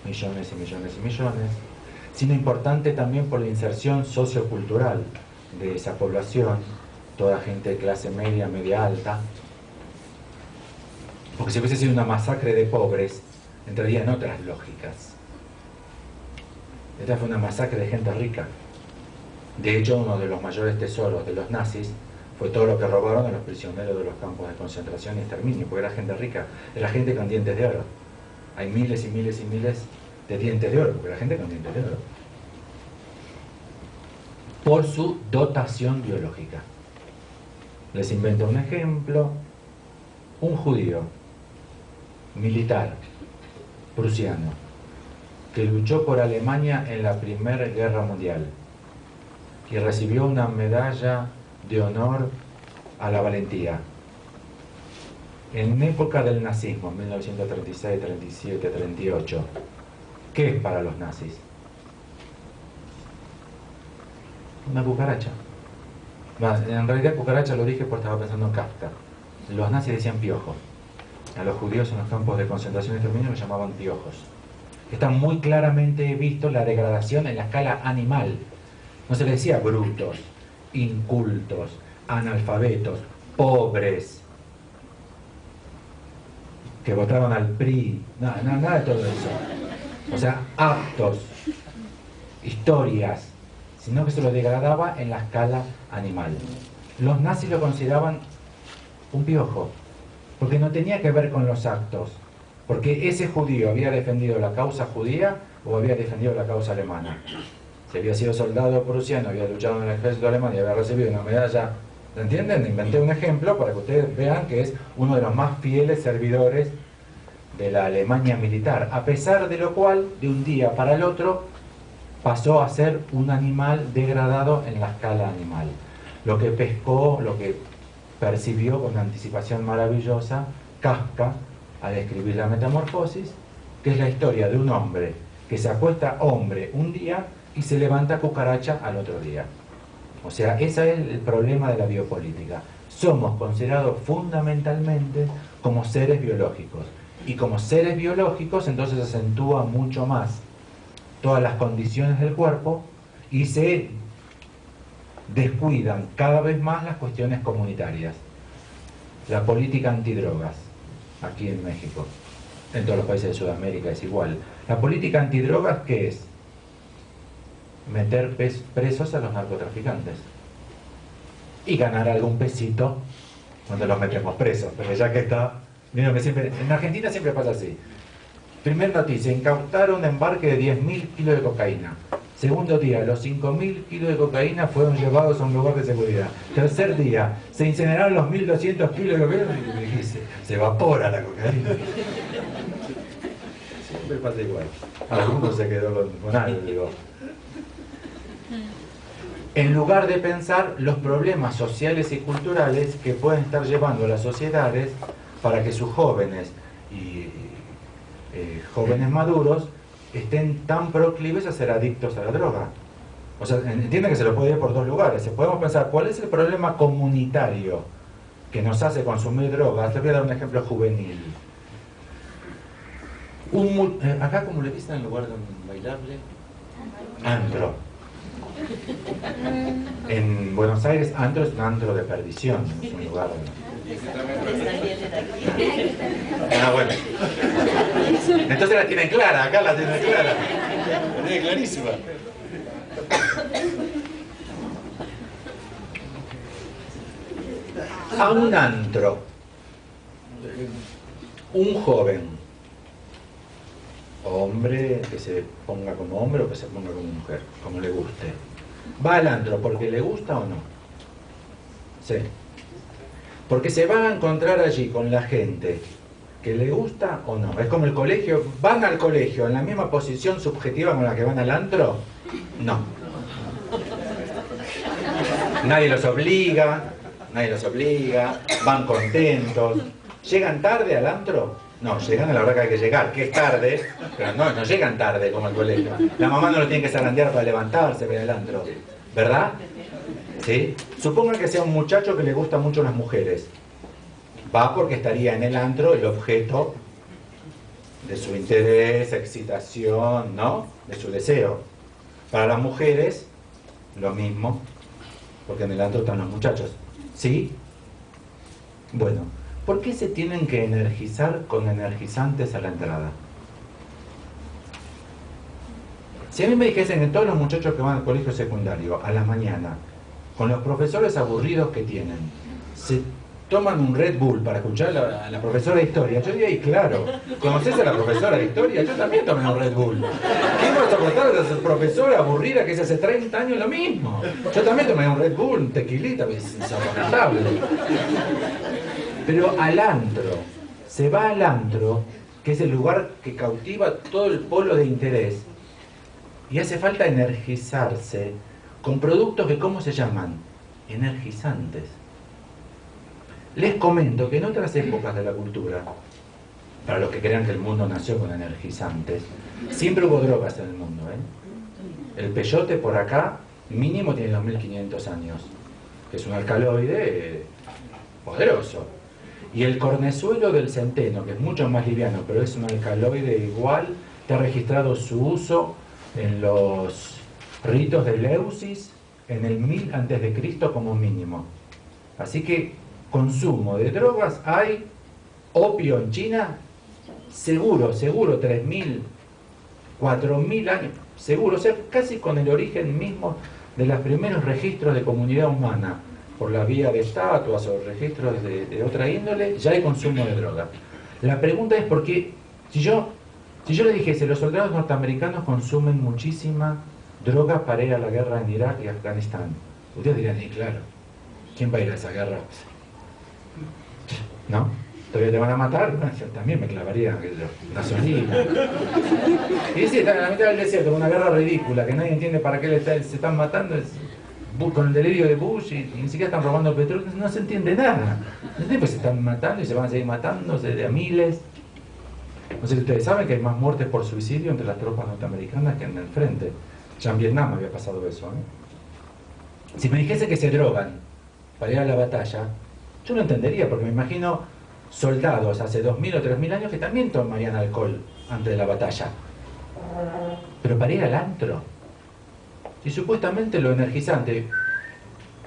millones y millones y millones, sino importante también por la inserción sociocultural de esa población, toda gente de clase media, media alta, porque si hubiese sido una masacre de pobres, entraría en otras lógicas. Esta fue una masacre de gente rica. De hecho, uno de los mayores tesoros de los nazis fue todo lo que robaron a los prisioneros de los campos de concentración y exterminio, porque era gente rica, era gente con dientes de oro. Hay miles y miles y miles de dientes de oro, porque era gente con dientes de oro. Por su dotación biológica. Les invento un ejemplo. Un judío militar prusiano que luchó por Alemania en la Primera Guerra Mundial y recibió una medalla de honor a la valentía. En época del nazismo, 1936, 37, 38, ¿qué es para los nazis? Una cucaracha. En realidad cucaracha lo dije porque estaba pensando en Kafka. Los nazis decían piojo. A los judíos en los campos de concentración y exterminio los llamaban piojos. Está muy claramente visto la degradación en la escala animal. No se les decía brutos, incultos, analfabetos, pobres, que votaban al PRI, nada de todo eso. O sea, aptos, historias, sino que se lo degradaba en la escala animal. Los nazis lo consideraban un piojo, porque no tenía que ver con los actos, porque ese judío había defendido la causa judía o había defendido la causa alemana. Si había sido soldado prusiano, había luchado en el ejército alemán y había recibido una medalla, ¿entienden? Inventé un ejemplo para que ustedes vean que es uno de los más fieles servidores de la Alemania militar, a pesar de lo cual, de un día para el otro, pasó a ser un animal degradado en la escala animal. Lo que pescó, lo que percibió con una anticipación maravillosa Kafka al escribir La Metamorfosis, que es la historia de un hombre que se acuesta hombre un día y se levanta cucaracha al otro día. O sea, ese es el problema de la biopolítica. Somos considerados fundamentalmente como seres biológicos. Y como seres biológicos, entonces se acentúa mucho más todas las condiciones del cuerpo y se descuidan cada vez más las cuestiones comunitarias. La política antidrogas, aquí en México, en todos los países de Sudamérica es igual. La política antidrogas, ¿qué es? Meter presos a los narcotraficantes y ganar algún pesito cuando los metemos presos, pero ya que está, Vieron que siempre, en Argentina siempre pasa así. Primer noticia, incautaron un embarque de 10.000 kilos de cocaína. Segundo día, los 5.000 kilos de cocaína fueron llevados a un lugar de seguridad. Tercer día, se incineraron los 1.200 kilos de cocaína y dijiste, se evapora la cocaína. Siempre pasa igual. Alguno se quedó con algo. En lugar de pensar los problemas sociales y culturales que pueden estar llevando las sociedades para que sus jóvenes y jóvenes maduros estén tan proclives a ser adictos a la droga. O sea, entienden que se lo puede ir por dos lugares. Podemos pensar, ¿cuál es el problema comunitario que nos hace consumir drogas? Les voy a dar un ejemplo juvenil. Acá, como le dicen en lugar de un bailable, antro. En Buenos Aires, antro es un antro de perdición, no es un lugar bueno. Entonces la tienen clara, acá la tienen clara. La tienen clarísima. A un antro, un joven, hombre, que se ponga como hombre o que se ponga como mujer, como le guste, va al antro porque le gusta o no. Sí. Porque se va a encontrar allí con la gente que le gusta o no. Es como el colegio. ¿Van al colegio en la misma posición subjetiva con la que van al antro? No. Nadie los obliga, van contentos. ¿Llegan tarde al antro? No, llegan a la hora que hay que llegar, que es tarde, pero no llegan tarde como el colegio. La mamá no lo tiene que zarandear para levantarse para el antro, ¿verdad? ¿Sí? Supongan que sea un muchacho que le gustan mucho las mujeres. Va porque estaría en el antro el objeto de su interés, excitación, ¿no? De su deseo. Para las mujeres, lo mismo, porque en el antro están los muchachos. ¿Sí? Bueno, ¿por qué se tienen que energizar con energizantes a la entrada? Si a mí me dijesen que todos los muchachos que van al colegio secundario a la mañana, con los profesores aburridos que tienen, se toman un Red Bull para escuchar a la profesora de historia, yo diría, y claro, ¿conoces a la profesora de historia? Yo también tomé un Red Bull. ¿Qué vas a contar de esa profesora aburrida que hace 30 años lo mismo? Yo también tomé un Red Bull, un tequilita, es insoportable. Pero al antro, se va al antro, que es el lugar que cautiva todo el polo de interés, y hace falta energizarse con productos que, ¿cómo se llaman? Energizantes. Les comento que en otras épocas de la cultura, para los que crean que el mundo nació con energizantes, siempre hubo drogas en el mundo, ¿eh? El peyote por acá, mínimo tiene 2500 años, que es un alcaloide poderoso. Y el cornezuelo del centeno, que es mucho más liviano, pero es un alcaloide igual, está registrado su uso en los ritos de Eleusis en el 1000 a.C. como mínimo. Así que consumo de drogas hay, opio en China, seguro, 3.000, 4.000 años, seguro, o sea, casi con el origen mismo de los primeros registros de comunidad humana, por la vía de estatuas o registros de otra índole, ya hay consumo de droga. La pregunta es por qué, si yo le dijese, los soldados norteamericanos consumen muchísima droga para ir a la guerra en Irak y Afganistán, ustedes dirían, y claro, ¿quién va a ir a esa guerra? ¿No? ¿Todavía te van a matar? Bueno, yo también me clavaría gasolina. Y sí, están en la mitad del desierto, con una guerra ridícula, que nadie entiende para qué se están matando, con el delirio de Bush, y ni siquiera están robando petróleo, no se entiende nada. Pues se están matando y se van a seguir matándose de a miles. No sé si ustedes saben que hay más muertes por suicidio entre las tropas norteamericanas que en el frente. Ya en Vietnam había pasado eso, ¿eh? Si me dijese que se drogan para ir a la batalla, yo no entendería, porque me imagino soldados hace 2000 o 3000 años que también tomarían alcohol antes de la batalla. Pero para ir al antro, y supuestamente lo energizante,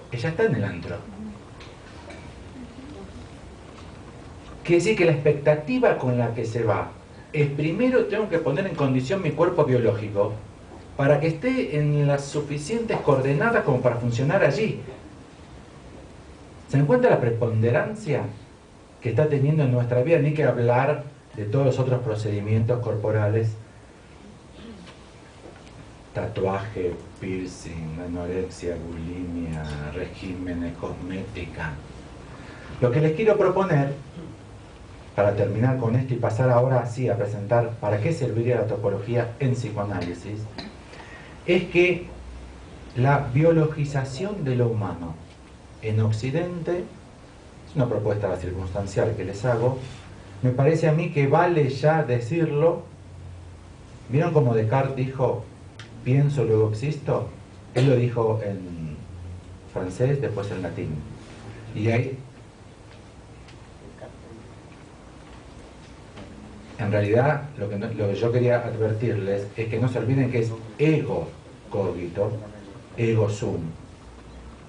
que ya está en el antro. Quiere decir que la expectativa con la que se va es, primero tengo que poner en condición mi cuerpo biológico para que esté en las suficientes coordenadas como para funcionar allí. ¿Se encuentra la preponderancia que está teniendo en nuestra vida, ni que hablar de todos los otros procedimientos corporales, tatuaje, piercing, anorexia, bulimia, regímenes, cosmética. Lo que les quiero proponer, para terminar con esto y pasar ahora sí a presentar para qué serviría la topología en psicoanálisis, es que la biologización de lo humano en Occidente, es una propuesta circunstancial que les hago, me parece a mí que vale ya decirlo. ¿Vieron cómo Descartes dijo, pienso, luego existo? Él lo dijo en francés, después en latín. Y ahí, en realidad, lo que yo quería advertirles es que no se olviden que es ego cogito, ego sum.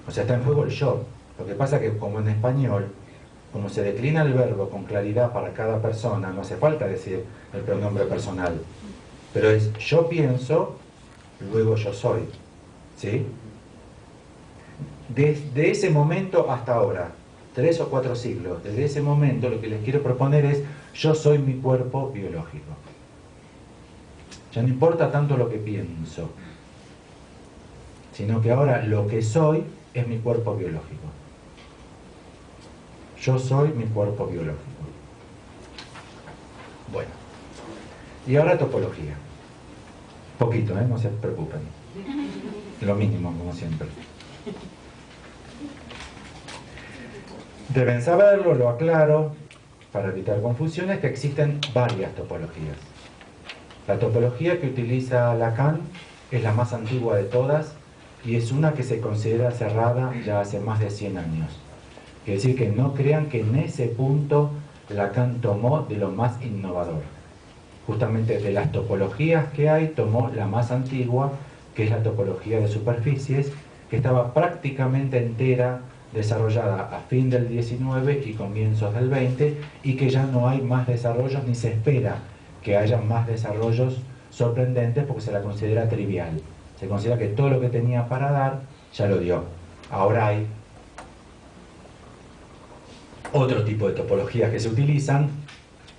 O sea, está en juego el yo. Lo que pasa es que, como en español, como se declina el verbo con claridad para cada persona, no hace falta decir el pronombre personal. Pero es yo pienso, luego yo soy. ¿Sí? Desde ese momento hasta ahora, 3 o 4 siglos, desde ese momento lo que les quiero proponer es yo soy mi cuerpo biológico. Ya no importa tanto lo que pienso, sino que ahora lo que soy es mi cuerpo biológico. Yo soy mi cuerpo biológico. Bueno, y ahora topología. Poquito, no se preocupen. Lo mínimo, como siempre. Deben saberlo, lo aclaro, para evitar confusiones, que existen varias topologías. La topología que utiliza Lacan es la más antigua de todas y es una que se considera cerrada ya hace más de 100 años. Quiere decir que no crean que en ese punto Lacan tomó de lo más innovador. Justamente de las topologías que hay, tomó la más antigua, que es la topología de superficies, que estaba prácticamente entera desarrollada a fin del 19 y comienzos del 20, y que ya no hay más desarrollos ni se espera que haya más desarrollos sorprendentes porque se la considera trivial. Se considera que todo lo que tenía para dar ya lo dio. Ahora hay otro tipo de topologías que se utilizan,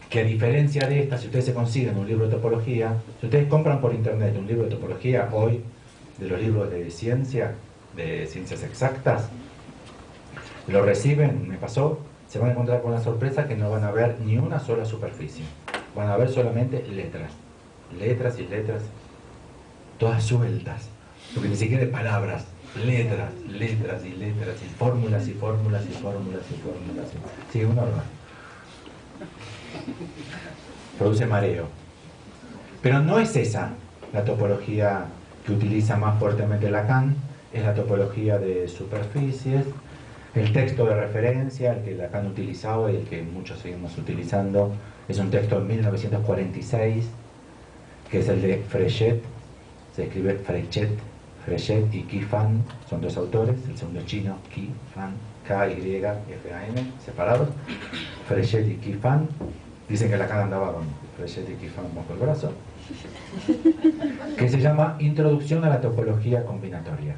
que a diferencia de esta, si ustedes se consiguen un libro de topología, si ustedes compran por internet un libro de topología hoy, de los libros de ciencia, de ciencias exactas, lo reciben, me pasó, se van a encontrar con la sorpresa que no van a ver ni una sola superficie. Van a ver solamente letras. Letras y letras, todas sueltas, porque ni siquiera hay palabras. Letras, letras y letras, y fórmulas y fórmulas y fórmulas y fórmulas. Sigue un orden. Produce mareo. Pero no es esa la topología que utiliza más fuertemente Lacan, es la topología de superficies. El texto de referencia, el que Lacan utilizaba y el que muchos seguimos utilizando, es un texto de 1946, que es el de Frechet, se escribe Frechet y Qi-Fan, son dos autores, el segundo chino, Qi-Fan, K-Y-F-A-N, separados, Frechet y Qi-Fan. Dicen que Lacan andaba con Frechet y Qi-Fan bajo el brazo, que se llama Introducción a la topología combinatoria.